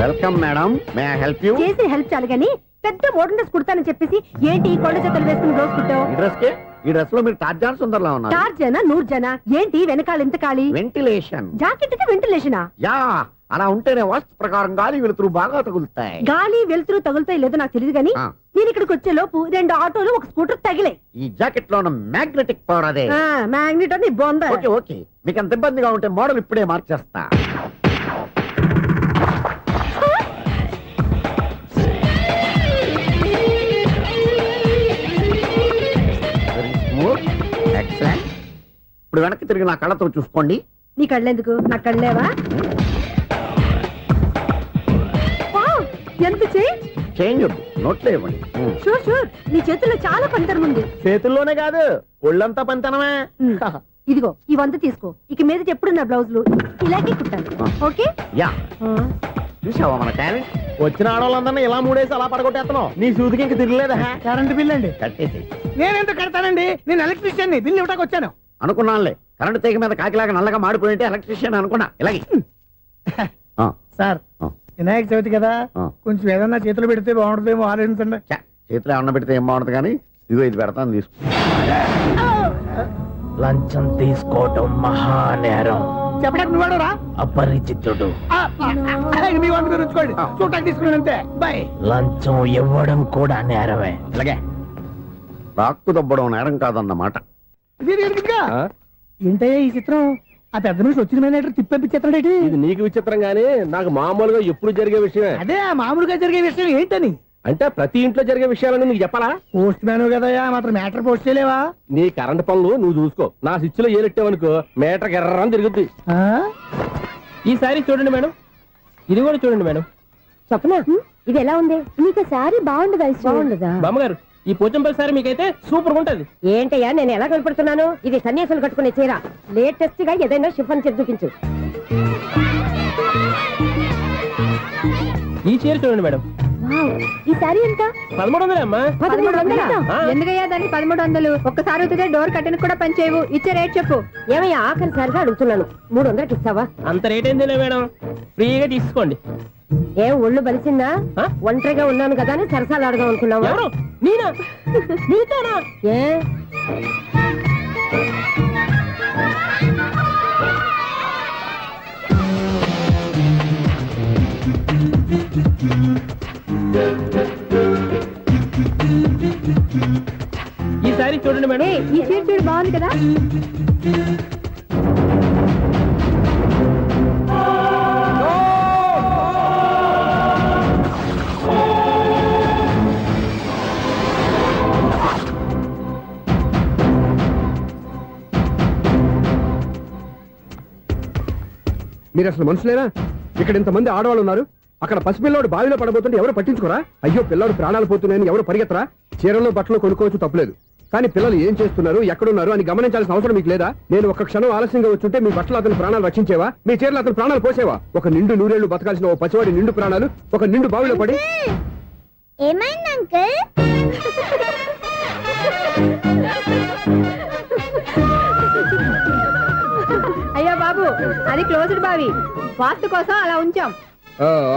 Welcome madam, may I help you? చేసి హెల్ప్ చాలు గాని పెద్ద మోడల్ డ్రెస్ కుడతానని చెప్పేసి ఏంటి ఈ కొండ జతలు వేసుకుని రోజు కుట్టావు? ఈ డ్రెస్ లో మీరు టార్జాన్ సుందర్లా ఉన్నారు. టార్జనా నూర్జనా ఏంటి వెనకాల ఎంత ఖాళీ? వెంటిలేషన్. జాకెట్ కి వెంటిలేషనా? యా, అలా ఉంటేనే వాస్తు ప్రకారం గాలి వెలుతురు బాగా తగులుతాయి. గాలి వెలుతురు తగులుతాయి లేదో నాకు తెలియదు గానీ నేను ఇక్కడికి వచ్చే లోపు 2 ఆటోలు ఒక స్కూటర్ తగిలే. ఈ జాకెట్ లో ఉన్న మ్యాగ్నెటిక్ పవర్ అదే. మ్యాగ్నెట్ అని బొంద. ఓకే ఓకే, మీకు అంత ఇబ్బందిగా ఉంటే మోడల్ ఇప్పుడే మార్చేస్తా. ఎక్సలెంట్. ఇప్పుడు వెనక్కి తిరిగి నా కళ్ళతో చూసుకోండి. నీ కళ్ళెందుకు? నా కళ్ళేవా? వావ్, ఎంత చేంజ్. చేంజ్ వద్దు, నోట్లో ఇవ్వండి. షూర్ షూర్, నీ చేతుల్లో చాలా పంతరం ఉంది. చేతుల్లోనే కాదు, ఒళ్ళంతా పంతనమే. ఇదిగో ఈ 100 తీసుకో. ఇక మీద ఎప్పుడు నా బ్లౌజులు ఇలాగే కుట్టాను. ఓకే? యా, చూసావా మన టాలెంట్? వచ్చిన ఆడవాళ్ళందరినీ ఇలా మూడేసి అలా పడగొట్టేస్తున్నావు. నీ సూదికి ఇంక తిరగలేదా? కరెంట్ బిల్ అండి. కట్టేసి. నేనెందుకు కడతానండి? నేను ఎలక్ట్రీషియన్. బిల్ ఇవ్వడానికి వచ్చాను. అనుకున్నానులే, కరెంట్ తీగ మీద కాకిలాగా నల్లగా మాడిపోయింటే ఎలక్ట్రీషియన్ అనుకున్నా. ఇలాగే సార్, వినాయక చవితి కదా, కొంచెం ఏదన్నా చేతులు పెడితే బాగుంటుందేమో ఆలోచించండి. చేతిలో ఏమన్నా పెడితే ఏం బాగుంటుంది కానీ ఇదిగో ఇది పెడతాను, తీసుకో. లంచం తీసుకోవటం మహానేరం. చెప్పడానికి నువ్వాడరా? అపరిచితుడు. మీ వంట మీరు ఉంచుకోండి, చూడటానికి తీసుకున్నాను అంతే. బాయ్. లంచం ఇవ్వడం కూడా నేరమే. ఇలాగే రాక్కు దబ్బడం నేరం కాదన్నమాట. ఏంటయ్యా ఈ చిత్రం? ఆ పెద్ద మనిషి వచ్చిన మేనేటర్ తిప్పించేస్తాడేటి? ఇది నీకు విచిత్రం గానీ నాకు మామూలుగా ఎప్పుడు జరిగే విషయమే. అదే ఆ మామూలుగా జరిగే విషయం ఏంటని? అంటే ప్రతి ఇంట్లో జరిగే విషయాలను నీకు చెప్పాలా? పోస్ట్ మ్యాన్ కదయా, మాత్రం మ్యాటర్ పోస్ట్ చేయలేవా? నీ కరెంట్ పనులు నువ్వు చూసుకో. నా స్విచ్ లో ఏలెట్టావనుకో మీటర్ ఎర్రని తిరుగుద్ది. ఈసారి చూడండి మేడం, ఇది కూడా చూడండి మేడం. చెప్పనా? ఇది ఎలా ఉంది? నీకు సారీ బాగుండదా? బాగుండదా? బామ్మగారు, ఈ పోచంపల్లి సారీ మీకైతే సూపర్ ఉంటుంది. ఏంటయ్యా నేను ఎలా కనపడుతున్నాను? ఇది సన్యాసులు కట్టుకునే చీర. లేటెస్ట్ గా ఏదైనా షిఫన్ చేసి చూపించు. ఈ చీర చూడండి మేడం. ఈ సారీ ఎంత? 1300 అమ్మా. 1300? ఎందుకయ్యా దాన్ని 1300? ఒక్కసారి అవుతుందే డోర్ కట్టెన్ కూడా పని చేయవు. ఇచ్చే రేట్ చెప్పు. ఏమయ్యా ఆఖరిసారిగా అడుగుతున్నాను, 300కి ఇస్తావా? అంత రేట్ ఏంది మేడం, ఫ్రీగా తీసుకోండి. ఏం ఒళ్ళు బలిసిందా? ఒంటరిగా ఉన్నాను కదా అని సరసాలు అడగా అనుకున్నావా? ఎవరు? నేనా? నీతోనా? ఏ ఈ సారీ చూడండి మేడం. ఈ చీర చూడు, బాగుంది కదా? మీరు అసలు మనుషులేనా? ఇక్కడ ఇంతమంది ఆడవాళ్ళు ఉన్నారు, అక్కడ పసిపిల్లాడు బావిలో పడబోతుంటే ఎవరు పట్టించుకోరా? అయ్యో పిల్లాడు ప్రాణాలు పోతున్నాయని ఎవరు పరిగెత్తరా? చీరలు బట్టలు కొనుక్కోవచ్చు, తప్పులేదు. కానీ పిల్లలు ఏం చేస్తున్నారు, ఎక్కడున్నారు అని గమనించాల్సిన అవసరం మీకు లేదా? నేను ఒక క్షణం ఆలస్యంగా వచ్చుంటే మీ బట్టలు అతని ప్రాణాలు రక్షించేవా? మీ చీరలు అతని ప్రాణాలు పోసేవా? ఒక నిండు నూరేళ్లు బతకాల్సిన ఓ పసివాడి నిండు ప్రాణాలు ఒక నిండు బావిలో పడి. ఏమైంది అంకుల్? అయ్యో బాబు, అది క్లోజ్డ్ బావి, వాస్తు కోసం అలా ఉంచాం.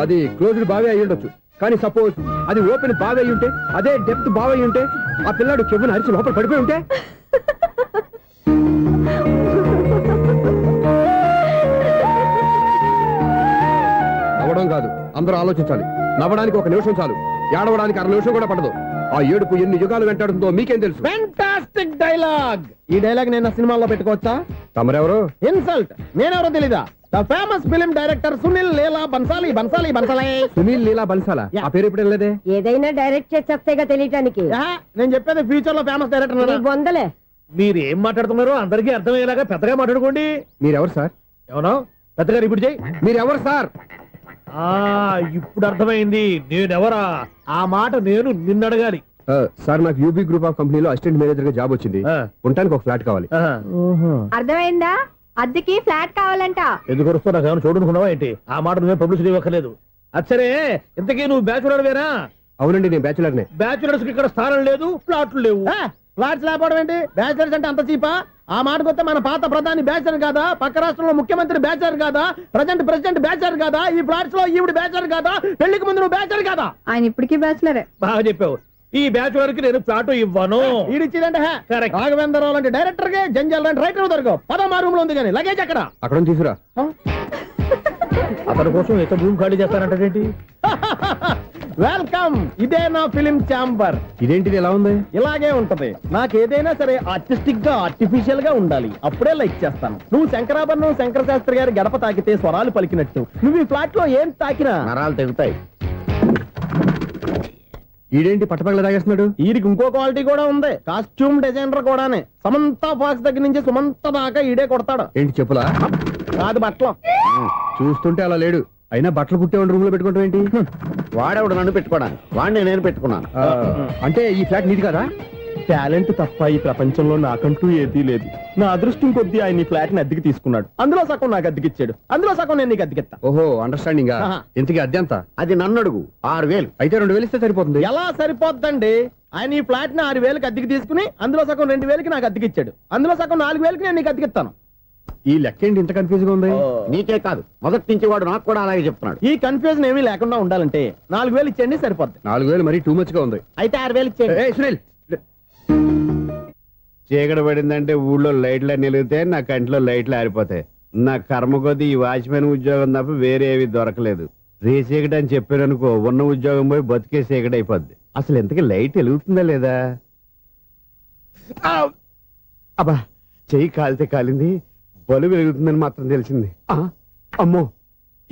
అది క్లోజ్డ్ బావి అయి ఉండొచ్చు, కానీ సపోజ్ అది ఓపెన్ బావి అయి ఉంటే, అదే డెప్త్ బావి అయి ఉంటే, ఆ పిల్లాడు కెవ్వున అరిచి లోపల పడిపోయి ఉంటే? నవ్వడం కాదు, అందరూ ఆలోచించాలి. నవ్వడానికి ఒక నిమిషం చాలు, ఏడవడానికి 1/2 నిమిషం కూడా పడదు. ఆ ఏడుపు ఎన్ని యుగాలు వెంటాడుతుందో మీకేం తెలుసు? Fantastic dialogue. ఈ డైలాగ్ నేను సినిమాలో పెట్టుకోవచ్చా? తమరెవరు? ఇన్సల్ట్. నేనెవరో తెలీదా? The famous film director Sunil Leela Bansali. Bansali Bansali Sunil Leela బన్సాలా? ఆ పేరు ఇప్పుడు లేదే. ఏదైనా డైరెక్ట్ చేసేస్తేగా తెలియటానికి. నేను చెప్పేది ఫ్యూచర్ లో ఫేమస్ డైరెక్టర్. బొందలే. మీరు ఏం మాట్లాడుతున్నారో అందరికీ అర్థమయ్యేలాగా పెద్దగా మాట్లాడుకోండి. మీరెవరు సార్? ఎవరో పెద్దగా రిపీట్ చేయి. మీరెవరు సార్? ఇప్పుడు అర్థమైంది నేనెవరా. ఆ మాట నేను నిన్ను అడగాలి. సార్, నాకు యూబీ గ్రూప్ ఆఫ్ కంపెనీలో అసిస్టెంట్ మేనేజర్ గా జాబ్ వచ్చింది. ఉండటానికి ఒక ఫ్లాట్ కావాలి. అర్థమైందా? అద్దెకి ఫ్లాట్ కావాలంట. ఎందుకు వస్తున్నా నాకు ఏమైనా చూడనుకున్నావా ఏంటి? ఆ మాట నువ్వే పబ్లిసిటీ ఇవ్వక్కర్లేదు. అచ్చరే, ఇంతకీ నువ్వు బ్యాచులర్ వేరా? అవునండి, నేను బ్యాచులర్నే. బ్యాచులర్స్ కి ఇక్కడ స్థానం లేదు, ఫ్లాట్లు లేవు. ఫ్లాట్స్ లేకపోవడం ఏంటి? బ్యాచులర్స్ అంటే అంత చీపా? ఆ మాటకొస్తే మన పాత ప్రధాని బ్యాచులర్ కాదా? పక్క రాష్ట్రంలో ముఖ్యమంత్రి బ్యాచులర్ కాదా? ప్రెసిడెంట్ బ్యాచులర్ కాదా? ఈ ఫ్లాట్స్ లో ఈవిడ బ్యాచులర్ కాదా? పెళ్లికి ముందు నువ్వు బ్యాచులర్ కాదా? ఆయన ఇప్పటికీ బ్యాచులరే. బాగా చెప్పావు. ఈ బ్యాచులర్ కి నేను ఫ్లాట్ ఇవ్వను. ఇడిచ్చిందంటే రాఘవేంద్రరావు లాంటి డైరెక్టర్ కి, జంజాల్ లాంటి రైటర్ దొరకవు. 10వ రూమ్ లో ఉంది కానీ లగేజ్ అక్కడ తీసుకురా. అతని కోసం ఎంత రూమ్ ఖాళీ చేస్తానంటే వెల్కమ్. ఇదే నా ఫిలిం ఛాంబర్. ఇదేంటిది ఎలా ఉంది? ఇలాగే ఉంటది. నాకు ఏదైనా సరే ఆర్టిస్టిక్ గా, ఆర్టిఫిషియల్ గా ఉండాలి. అప్పుడే లైక్ చేస్తాను. నువ్వు శంకరాభరణం శంకర శాస్త్రి గారి గడప తాకితే స్వరాలు పలికినట్టు నువ్వు ఈ ఫ్లాట్ లో ఏం తాకినా నరాలు తెగుతాయి. ఈడేంటి పట్టపగల తాగేస్తున్నాడు? వీరికి ఇంకో క్వాలిటీ కూడా ఉంది. కాస్ట్యూమ్ డిజైనర్ కూడానే. సమంత ఫాక్స్ దగ్గర నుంచి సుమంత దాకా ఈడే కొడతాడు. ఏంటి చెప్పులా? కాదు, బట్టలు. చూస్తుంటే అలా లేడు. అయినా బట్టలు కుట్టేవాడి రూమ్ లో పెట్టుకుంటాం ఏంటి? వాడేవాడు నన్ను పెట్టుకోవడానికి, వాడిని నేను పెట్టుకున్నాను. అంటే ఈ ఫ్లాట్ నీది కదా? టాలెంట్ తప్ప ఈ ప్రపంచంలో నాకంటూ ఏదీ లేదు. నా అదృష్టం కొద్దీ ఆయన ఈ ఫ్లాట్ ని అద్దెకి తీసుకున్నాడు. అందులో సగం నాకు అద్దెకిచ్చాడు, అందులో సగం నేను నీకు అద్దెకిస్తా. ఓహో, అండర్స్టాండింగ్. ఇంతకీ అద్దె ఎంత? అది నన్ను అడుగు. 6,000. అయితే 2,000 ఇస్తే సరిపోతుంది. ఎలా సరిపోద్దండి? ఆయన ఈ ఫ్లాట్ ని 6,000కి అద్దెకి తీసుకుని అందులో సగం 2,000కి నాకు అద్దెకిచ్చాడు, అందులో సగం 4,000కి నేను నీకు అద్దెకిస్తాను. ఈ లెక్క ఏంటి ఇంత కన్ఫ్యూజ్ గా ఉంది? నీకే కాదు, మొదటి నుంచి వాడు నాకు కూడా అలాగే చెప్తున్నాడు. ఈ కన్ఫ్యూజన్ ఏమీ లేకుండా ఉండాలంటే 4,000 ఇచ్చేయండి, సరిపోద్ది. 4,000 మరీ టూ మచ్ గా ఉంది. అయితే 6,000 ఇచ్చేయండి. సునీల్, చీకటి పడిందంటే ఊళ్ళో లైట్లు నిలిగితే నా కంట్లో లైట్లు ఆరిపోతాయి. నా కర్మ కొద్దీ ఈ వాచ్మెన్ ఉద్యోగం తప్ప వేరే ఏవి దొరకలేదు. రేసీకటి అని చెప్పారనుకో, ఉన్న ఉద్యోగం పోయి బతికే చీకటి అయిపోద్ది. అసలు ఎంతకీ లైట్ వెలుగుతుందా లేదా? అబ్బా, చెయ్యి కాలితే కాలింది, బలుబు వెలుగుతుందని మాత్రం తెలిసింది. అమ్మో,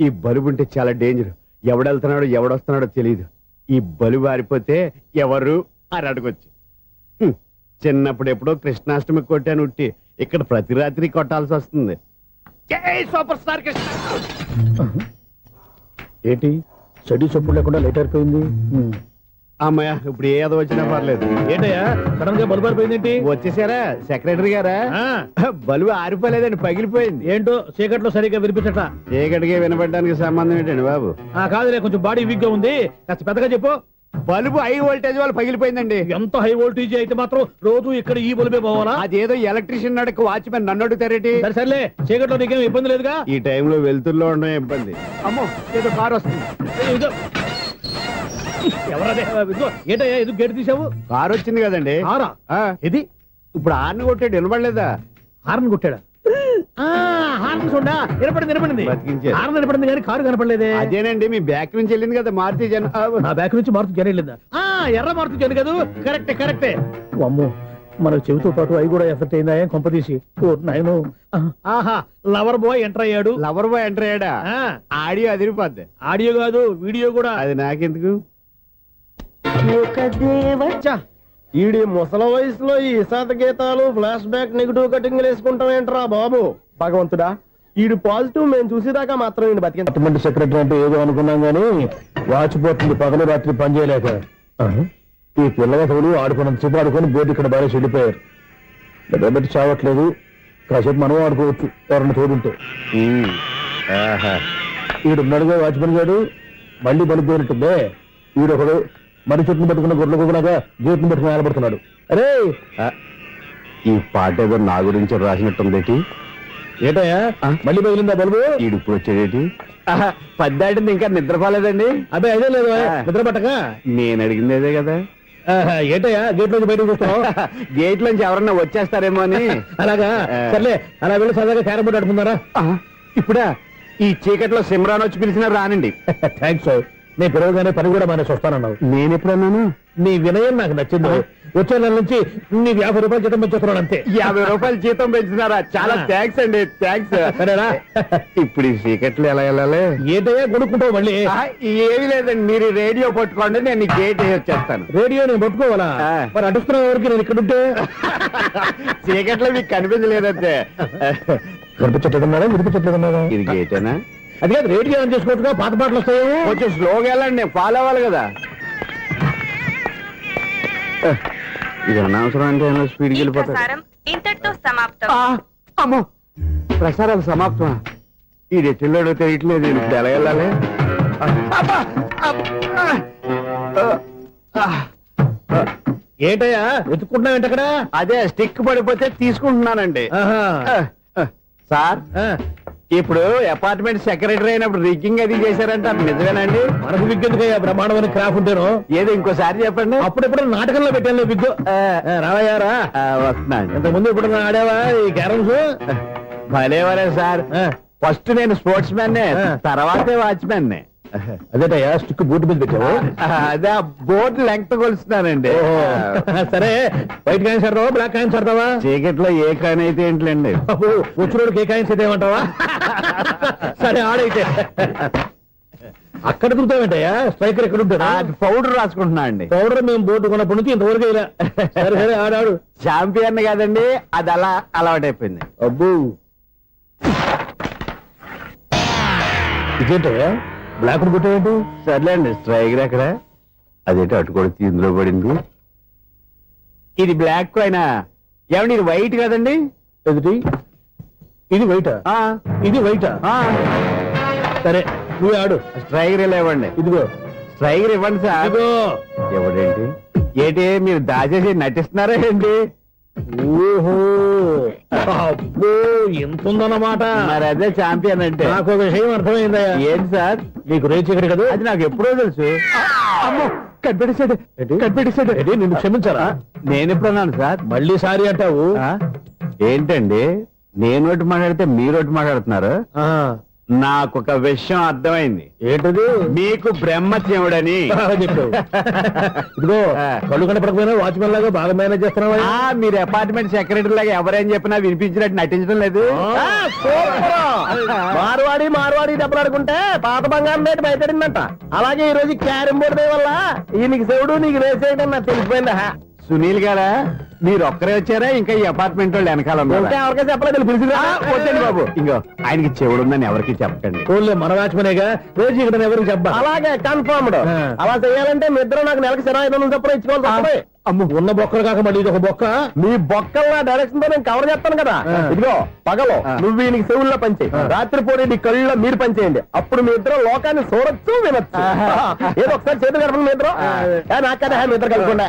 ఈ బలుబు ఉంటే చాలా డేంజర్. ఎవడెళ్తున్నాడో ఎవడొస్తున్నాడో తెలియదు. ఈ బలుబు ఆరిపోతే ఎవరు అని అడగొచ్చు. చిన్నప్పుడు ఎప్పుడో కృష్ణాష్టమి కొట్టాను ఉట్టి, ఇక్కడ ప్రతి రాత్రి కొట్టాల్సి వస్తుంది. Super star Krishna. ఏంటి చెడు చెప్పుడు లేకుండా లేట్ అయిపోయింది? అమ్మాయ, ఇప్పుడు ఏదో వచ్చినా పర్లేదు. ఏంటయ్యా సడన్ గా బలుపు అయిపోయింది? వచ్చేసారా సెక్రటరీ గారా? బలుబు ఆరిపోలేదండి, పగిలిపోయింది. ఏంటో చీకట్లో సరిగ్గా వినిపించట. చీకటికి వినపడడానికి సంబంధం ఏంటండి బాబు? కాదులే, కొంచెం బాడీ వీక్ గా ఉంది, కాస్త పెద్దగా చెప్పు. బల్బు హై వోల్టేజ్ వాళ్ళు పగిలిపోయిందండి. ఎంత హై వోల్టేజ్ అయితే మాత్రం రోజు ఇక్కడ ఈ బల్బే పోవాలా? అదేదో ఎలక్ట్రీషియన్ నడక వాచ్మెన్ నన్ను అడుగుతారేటి? సర్లే, చీకట్లో నీకేం ఇబ్బంది లేదుగా? ఈ టైంలో వెళ్తుల్లో ఉండడం ఇబ్బంది. అమ్మో, ఏదో కారు వస్తుంది. ఎవరదే? ఏంటయ్యా ఎందుకు గేటు తీసావు? కారు వచ్చింది కదండి. ఇది ఇప్పుడు హార్న్ కొట్టాడు, వినపడలేదా? హార్న్ కొట్టాడా? హార్న్ చూడా వినపడింది. బతికించాడు. హార్న్ వినపడింది కానీ కారు కనపడలేదే. అదేనండి, మీ బ్యాక్ నుంచి వెళ్ళింది కదా మారుతి జన. నా బ్యాక్ నుంచి మారుతి జన వెళ్ళిందా? ఎర్ర మారుతి జన కదా? కరెక్టే. అమ్మో, మనకు చెవితో పాటు అవి కూడా ఎఫెక్ట్ అయిందా? ఏం కొంపదీసి? నాయను, ఆహా, లవర్ బాయ్ ఎంటర్ అయ్యాడు. లవర్ బాయ్ ఎంటర్ అయ్యాడా? ఆడియో అదిరిపోద్ది. ఆడియో కాదు, వీడియో కూడా. అది నాకెందుకు? ఈడి ముసల వయసులో ఈ ఇసాత గీతాలు, ఫ్లాష్ బ్యాక్, నెగిటివ్ కటింగ్ వేసుకుంటాం ఏంట్రా బాబు? భగవంతుడా, ఈడు పాజిటివ్ మేము చూసేదాకా మాత్రం ఈయన బతికి సెక్రటరీ అంటే ఏదో అనుకున్నాం గానీ వాచిపోతుంది పగలు రాత్రి పని చేయలేక ఈ పిల్లగతులు ఆడుకున్నంతసేపు ఆడుకొని బోర్డు ఇక్కడ బాగా చెడిపోయారు నిద్రబెట్టి చావట్లేదు కాసేపు మనం ఆడుకోవచ్చు ఎవరన్నా తోడుంటే ఈడున్నాడుగా వాచ్మెన్ గారు మళ్ళీ పడిపోయినట్టుందే ఈడొకడు మరి చెట్టును పట్టుకున్న గొడ్ల కుక్కలాగా గేట్ను పట్టుకుని నిలబడుతున్నాడు. అరే ఈ పాట ఏదో నా గురించి రాసినట్టుంది. ఏటయ్యా మళ్ళీ పగిలిందా బల్బు? ఈడుప్పుడు వచ్చేదేటి? పద్దాటింది ఇంకా నిద్రపోలేదండి. అదే అదే లేదు నిద్ర పట్టక నేను అడిగింది అదే కదా. ఏటయ్యా గేట్ నుంచి బయటకు చూస్తున్నావు? గేట్ లోంచి ఎవరన్నా వచ్చేస్తారేమో అని. అలాగా సర్లే అలా వెళ్ళి సరదాగా క్యారం బోర్డు ఆడుకున్నారా? ఇప్పుడా ఈ చీకట్లో సిమ్రాన్ వచ్చి పిలిచినా రానండి. థ్యాంక్స్. నేను పిలవగానే పని కూడా మానేసి వస్తానన్నావు. నేను ఎప్పుడన్నాను? నీ వినయం నాకు నచ్చింది. వచ్చే నెల నుంచి నీకు 50 రూపాయలు జీతం పెంచుతున్నాను అంతే. 50 రూపాయలు జీతం పెంచుతున్నారా? చాలా థ్యాంక్స్ అండి. థ్యాంక్స్. సరేనా? ఇప్పుడు ఈ చీకట్లు ఎలా వెళ్ళాలి? ఏదయ్యా కొనుక్కుంటావు మళ్ళీ? ఏమీ లేదండి, మీరు రేడియో పట్టుకోండి, నేను గేట్ వచ్చేస్తాను. రేడియో నేను పట్టుకోవాలా? మరి అడుస్తున్న వరకు నేను ఇక్కడ ఉంటే చీకట్లో మీకు కనిపించలేదంటే. కనిపించట్లేదన్నారా వినిపించట్లేదన్నారా? ఇది గేటేనా? అది కాదు, రేడియో ఆన్ చేసుకోవచ్చుగా, పాత పాటలు వస్తాయేమో. కొంచెం స్లోగా వెళ్ళండి, నేను ఫాలో అవ్వాలి కదా. ఇది అనవసరం అంటే స్పీడ్కి వెళ్ళిపోతారు. ఇంతటితో సమాప్తం. అమ్మో, ప్రసారాలు సమాప్తమా? ఈ రెట్టిల్లోడో తెలియట్లేదు, నేను ఇప్పుడు ఎలా వెళ్ళాలి? ఏంటయ్యా వెతుక్కుంటున్నావు ఏంటక్కడ? అదే స్టిక్ పడిపోతే తీసుకుంటున్నానండి. సార్, ఇప్పుడు అపార్ట్మెంట్ సెక్రటరీ అయినప్పుడు రిగ్గింగ్ అది చేశారంటే అది నిజమేనండి? మనకు విగ్గెందుకయ్యా, బ్రహ్మాండమైన క్రాఫ్ ఉంటాను. ఏదో ఇంకోసారి చెప్పండి. అప్పుడెప్పుడు నాటకంలో పెట్టాను విగ్గు. రావయ్యారా? వస్తున్నాను. ఇంతకుముందు ఇప్పుడు ఆడావా ఈ క్యారమ్స్? భలేవరే సార్, ఫస్ట్ నేను స్పోర్ట్స్ మ్యాన్, తర్వాతే వాచ్మెన్. అదేటయ్యా స్టిక్ బోర్డు మీద పెట్టావు? అదే బోర్డు లెంగ్త్ కొలుస్తున్నానండి. సరే, వైట్ కాయిన్స్ ఆడతావా బ్లాక్ కాయిన్స్ ఆడతావా? చీకట్లో ఏ కాయిన్ అయితే ఏంటండి? వచ్చినోడికి ఏ కాయిన్స్ అయితే ఏమంటావా? సరే ఆడైతే. అక్కడ దిగుతావేంటయ్యా? స్ట్రైకర్ ఎక్కడ ఉంటారా? పౌడర్ రాసుకుంటున్నా అండి. పౌడర్ మేము బోర్డు కొన్నప్పటి నుంచి ఇంతవరకు ఇలా. సరే సరే ఆడాడు. ఛాంపియన్ కాదండి, అది అలా అలవాటైపోయింది. అబ్బు, ఇదేంటయ్యా బ్లాక్ కొట్టేంటి? సర్లేండి, స్ట్రైకర్ ఎక్కడ? అదేంటి అటుకొడితే ఇందులో పడింది. ఇది బ్లాక్ అయినా ఏమండి, ఇది వైట్ కదండి? ఎదుటి ఇది వైటా? ఇది వైటా? సరే నువ్వు ఆడు. స్ట్రైకర్ ఇలా ఇవ్వండి. ఇదిగో స్ట్రైకర్ ఇవ్వండి సార్. ఇదిగో. ఎవడేంటి ఏంటి మీరు దాచేసి నటిస్తున్నారా ఏంటి? ఓహో, అబ్బో ఎంత ఉందన్నమాట. మరి అదే ఛాంపియన్ అంటే. నాకు ఒక విషయం అర్థమైందయ్యా. ఏంటి సార్? నీకు రేచి ఇక్కడ కదా? అది నాకు ఎప్పుడో తెలుసు. అమ్మో, కనిపెట్టేశాడు కనిపెట్టేశాడు. నిన్ను క్షమించారా? నేను ఎప్పుడన్నాను సార్? మళ్ళీ సారీ అంటావు? ఏంటండి, నేను ఒకటి మాట్లాడితే మీరు ఒకటి మాట్లాడుతున్నారు. నాకు ఒక విషయం అర్థమైంది. ఏంటది? మీకు బ్రహ్మత్యముడని చెప్పావు. ఇదిగో, కళ్ళు కనపడకపోయినా వాచ్మెన్ లాగా బాగా మేనేజ్ చేస్తున్నావా? మీరు అపార్ట్మెంట్ సెక్రటరీ లాగా ఎవరేం చెప్పినా వినిపించినట్టు నటించడం లేదు. మార్వాడి దెబ్బలాడుకుంటే పాత బంగారం రేటు బయటడిందంట. అలాగే ఈ రోజు క్యారం బోర్డు వల్ల ఈయనకి శివుడు నీకు రేసేయడం నాకు తెలిసిపోయిందా? సునీల్ గారా, మీరు ఒక్కరే వచ్చారా? ఇంకా ఈ అపార్ట్మెంట్ వాళ్ళు వెనకాల ఎవరికైనా చెప్పలేదు, పిలిచిందా? వద్దండి బాబు, ఇంకో ఆయనకి చెవుడుందని ఎవరికి చెప్పకండి. ఓన్లీ మన వాచ్మనేగా, రోజు ఇక్కడ ఎవరికి చెప్పా. అలాగే కన్ఫర్మ్డ్. అలా చేయాలంటే మీ ఇద్దరు నాకు నెలకు 25,000 చొప్పున ఇచ్చుకోవాలి. అమ్మ, ఉన్న బొక్కలు కాక మళ్ళీ ఇది ఒక బొక్క. మీ బొక్కల డైరెక్షన్ తో నేను కవర్ చేస్తాను కదా. ఇదిగో, పగలు నువ్వు ఈయనకి చెవుల్లో పనిచేయి, రాత్రిపూట నీ కళ్ళలో మీరు పనిచేయండి. అప్పుడు మీ ఇద్దరు లోకాన్ని చూడొచ్చు, వినొచ్చు. ఏదో ఒకసారి చేతులు గడపండి మీ ఇద్దరు. నాకదా మీ ఇద్దరు కలుపుకుండా.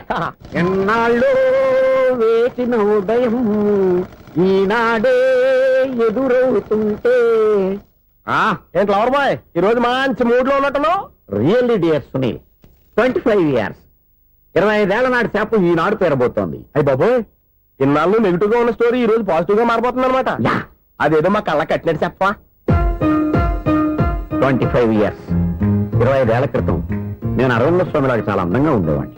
ఎన్నాళ్ళు వేసిన ఉదయం ఈనాడే ఎదురవుతుంటే. ఏంటి లవర్ బాయ్, ఈ రోజు మంచి మూడ్ లో ఉన్నట్టున్నావు? రియల్లీ డియర్ సునీల్, 25 years 25 ఏళ్ల నాటి చేప ఈనాడు పేరబోతోంది. అయ్యి బాబోయ్, ఇన్నాళ్ళు నెగిటివ్ గా ఉన్న స్టోరీ ఈ రోజు పాజిటివ్ గా మారిపోతుంది అనమాట. అదేదో మా కళ్ళ కట్టినట్టు చెప్పా. 25 years 25 ఏళ్ల క్రితం నేను అరవింద స్వామి లాగా చాలా అందంగా ఉండేవాడిని.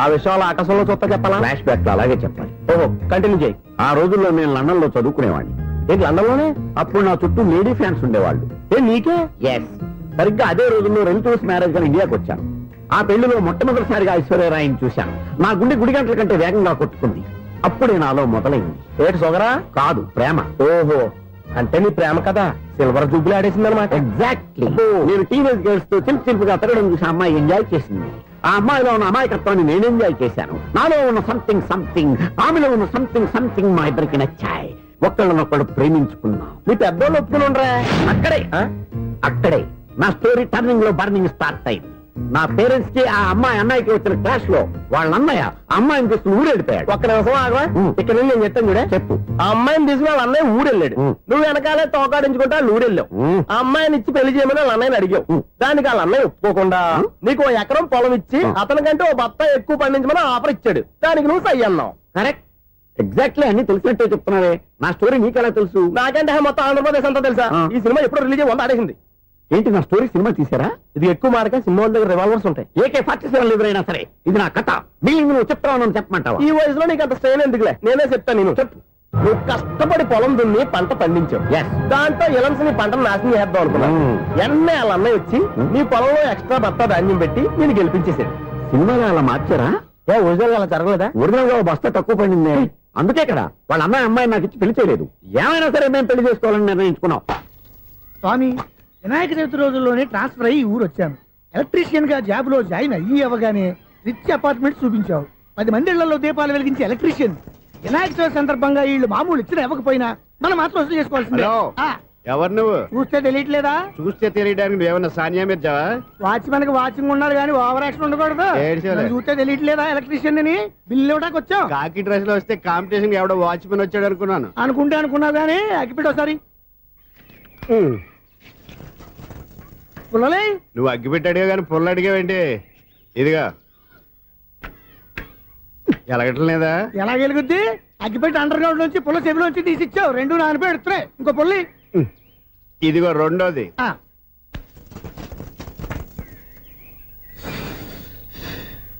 ఆ విషయాలు ఆకాశంలో చూస్తా చెప్పాలా? ఫ్లాష్ బ్యాక్ లో అలాగే చెప్పాలి. ఓహో, కంటిన్యూ చేయి. ఆ రోజుల్లో నేను లండన్ లో చదువుకునేవాడిని. ఏంటి లండన్ లోనే? అప్పుడు నా చుట్టూ లేడీ ఫ్యాన్స్ ఉండేవాళ్ళు. నీకే? ఎస్, సరిగ్గా అదే రోజుల్లో రిలేటివ్స్ మ్యారేజ్ గా ఇండియాకి వచ్చాను. ఆ పెళ్లిలో మొట్టమొదటిసారిగా ఐశ్వర్యరాయని చూశాను. నా గుండె గుడి గంటల కంటే వేగంగా కొట్టుకుంది. అప్పుడే నాలో మొదలైంది. ఏటి సొగరా? కాదు, ప్రేమ. ఓహో, అంటే నీ ప్రేమ కదా సిల్వర్ జూబులు ఆడేసింది అనమాట. ఎగ్జాక్ట్లీ. నేను టీనేజ్ గర్ల్స్ తో చిలుపుగా తిరగడం చూసి ఆ అమ్మాయి ఎంజాయ్ చేసింది. ఆ అమ్మాయిలో ఉన్న అమాయకత్వాన్ని నేను ఎంజాయ్ చేశాను. నాలో ఉన్న సంథింగ్ ఆమెలో ఉన్న సంథింగ్ మా ఇద్దరికి నచ్చాయి. ఒక్కళ్ళనొక్కడు ప్రేమించుకున్నాం. నీ పెద్దోళ్ళు ఒప్పుకుని ఉండరా? అక్కడే నా స్టోరీ టర్నింగ్ లో బర్నింగ్ స్టార్ట్ అయింది. నా పేరెంట్స్ కి ఆ అమ్మాయి అన్నయ్యకి వచ్చిన క్లాష్ లో వాళ్ళ అన్నయ్య ఆ అమ్మాయిని తీసుకుని ఊరెళ్ళిపోయాడు. ఒక్క నిమిషం ఆగవా? ఇక్కడ నుండి నేను చెప్తాను చూడే. చెప్పు. ఆ అమ్మాయిని తీసుకుని వాళ్ళ అన్నయ్య ఊరెళ్ళాడు. నువ్వు వెనకాలే తోకాడించుకుంటా వాళ్ళు ఊరెళ్ళావు. ఆ అమ్మాయిని ఇచ్చి పెళ్లి చేయమని వాళ్ళ అన్నయ్యని అడిగావు. దానికి వాళ్ళ అన్నయ్య ఒప్పుకోకుండా నీకు 1 ఎకరం పొలం ఇచ్చి అతనికంటే 1 బత్త ఎక్కువ పండించమని ఆఫర్ ఇచ్చాడు. దానికి నువ్వు సై అన్నావు. కరెక్ట్. ఎగ్జాక్ట్లీ అన్ని తెలిసినట్టే చెప్తున్నావే. నా స్టోరీ నీకెలా తెలుసు? నాకంటే మొత్తం ఆంధ్రప్రదేశ్ అంతా తెలుసా? ఈ సినిమా ఎప్పుడు రిలీజ్ 100 ఆడేసింది. ఏంటి నా స్టోరీ సినిమా తీసారా? ఇది ఎక్కువ మార్క సినిమా వాళ్ళ దగ్గర రివాల్వర్స్ ఉంటాయి. AK-47 ఎదురైనా సరే ఇది నా కథ. బిల్డింగ్ నువ్వు చెప్తావు చెప్పమంటావా? ఈ వయసులో నీకు అంత స్ట్రెయిన్ ఎందుకులే, నేనే చెప్తాను. నేను చెప్పు. నువ్వు కష్టపడి పొలం దున్ని పంట పండించావు. దాంతో ఇలమ్స్ నీ పంటను నాశనం చేద్దాం అనుకున్నావు. ఎన్నే వాళ్ళ అన్నయ్య వచ్చి నీ పొలంలో ఎక్స్ట్రా బత్తా ధాన్యం పెట్టి నేను గెలిపించేసాడు. సినిమాలో అలా మార్చారా? ఒరిజినల్ అలా జరగలేదా? ఒరిజినల్ గా బస్తా తక్కువ పడింది. అందుకే కదా వాళ్ళ అమ్మాయి నాకు ఇచ్చి పెళ్లి చేయలేదు. ఏమైనా సరే మేము పెళ్లి చేసుకోవాలని నిర్ణయించుకున్నాం. స్వామి, వినాయక చవితి రోజుల్లోనే ట్రాన్స్ఫర్ అయ్యి ఊరు వచ్చాను. ఎలక్ట్రీషియన్ గా జాబ్ లో జాయిన్ అయ్యి అవగానే రిచ్ అపార్ట్మెంట్ చూపించావు. 10 మంది ఇళ్లలో దీపాలు వెలిగించే ఎలక్ట్రీషియన్. వినాయక చవితి సందర్భంగా వీళ్ళు మామూలు ఇచ్చిన ఇవ్వకపోయినా మనం మాత్రం వసూలు చేసుకోవాల్సిందే. ఎవరు నువ్వు? చూస్తే తెలియట్లేదా? చూస్తే తెలియడానికి నువ్వేమన్నా సానియా మీర్జావా? వాచ్మెన్ కి వాచింగ్ ఉండాలి కానీ ఓవర్ యాక్షన్ ఉండకూడదు. చూస్తే తెలియట్లేదా ఎలక్ట్రీషియన్ అని? బిల్లు ఇవ్వడానికి వచ్చాం. కాకి డ్రెస్ లో వస్తే కాంపిటీషన్ ఎవడో వాచ్మెన్ వచ్చాడు అనుకున్నాను. అనుకున్నావు కానీ అగ్గిపెట్టి ఒకసారి పుల్లలే. నువ్వు అగ్గిపెట్టి అడిగా కానీ పుల్ల అడిగావేంటి? ఇదిగా ఎలగటం లేదా? ఎలా వెలుగుద్ది? అగ్గిపెట్టి అండర్ గ్రౌండ్ నుంచి పుల్ల చెవిలోంచి తీసిచ్చావు. 2 నానిపోయి ఎడుతున్నాయి. ఇంకో పుల్లి. ఇదిగో రెండోది.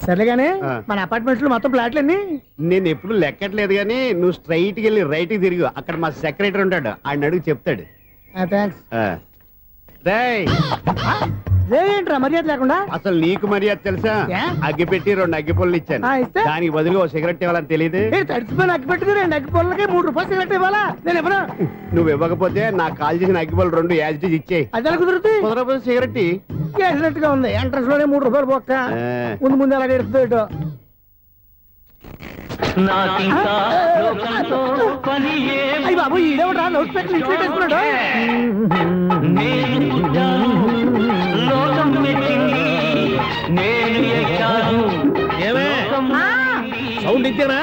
సరేగానే మన అపార్ట్మెంట్స్ లో మొత్తం ఫ్లాట్లు అన్ని నేను ఎప్పుడు లెక్కట్లేదు కానీ నువ్వు స్ట్రైట్ కి వెళ్ళి రైట్ కి తిరిగి అక్కడ మా సెక్రటరీ ఉంటాడు. ఆయన అడుగు చెప్తాడు. థ్యాంక్స్. రేయ్, ఏంట్రా మర్యాద లేకుండా? అసలు నీకు మర్యాద తెలుసా? అగ్గి పెట్టి 2 అగ్గి పుల్లలు ఇచ్చాను. దానికి బదులుగా 1 సిగరెట్ ఇవ్వాలని తెలియదు. తడిచిపోయిన అగ్గి పెట్టి 2 అగ్గి పుల్లలకి 3 రూపాయలు సిగరెట్ ఇవ్వాలా? నేను ఇవ్వను. నువ్వు ఇవ్వకపోతే నాకు కాల్ చేసిన అగ్గి పుల్లలు 2 యాజిటీజ్ ఇచ్చేయి. అది ఎలా కుదురుతుంది? కుదరకపోతే సిగరెట్ చేసినట్టుగా ఉంది. ఎంట్రన్స్ లోనే 3 రూపాయలు పోక్క. ముందు అలాగే ఎడుతుంది ఇటు. అయ్యి బాబు, ఈడేవడా లౌడ్ స్పీకర్ ఇన్స్టేట్ వేసుకున్నాడు? సౌండ్ ఇచ్చానా?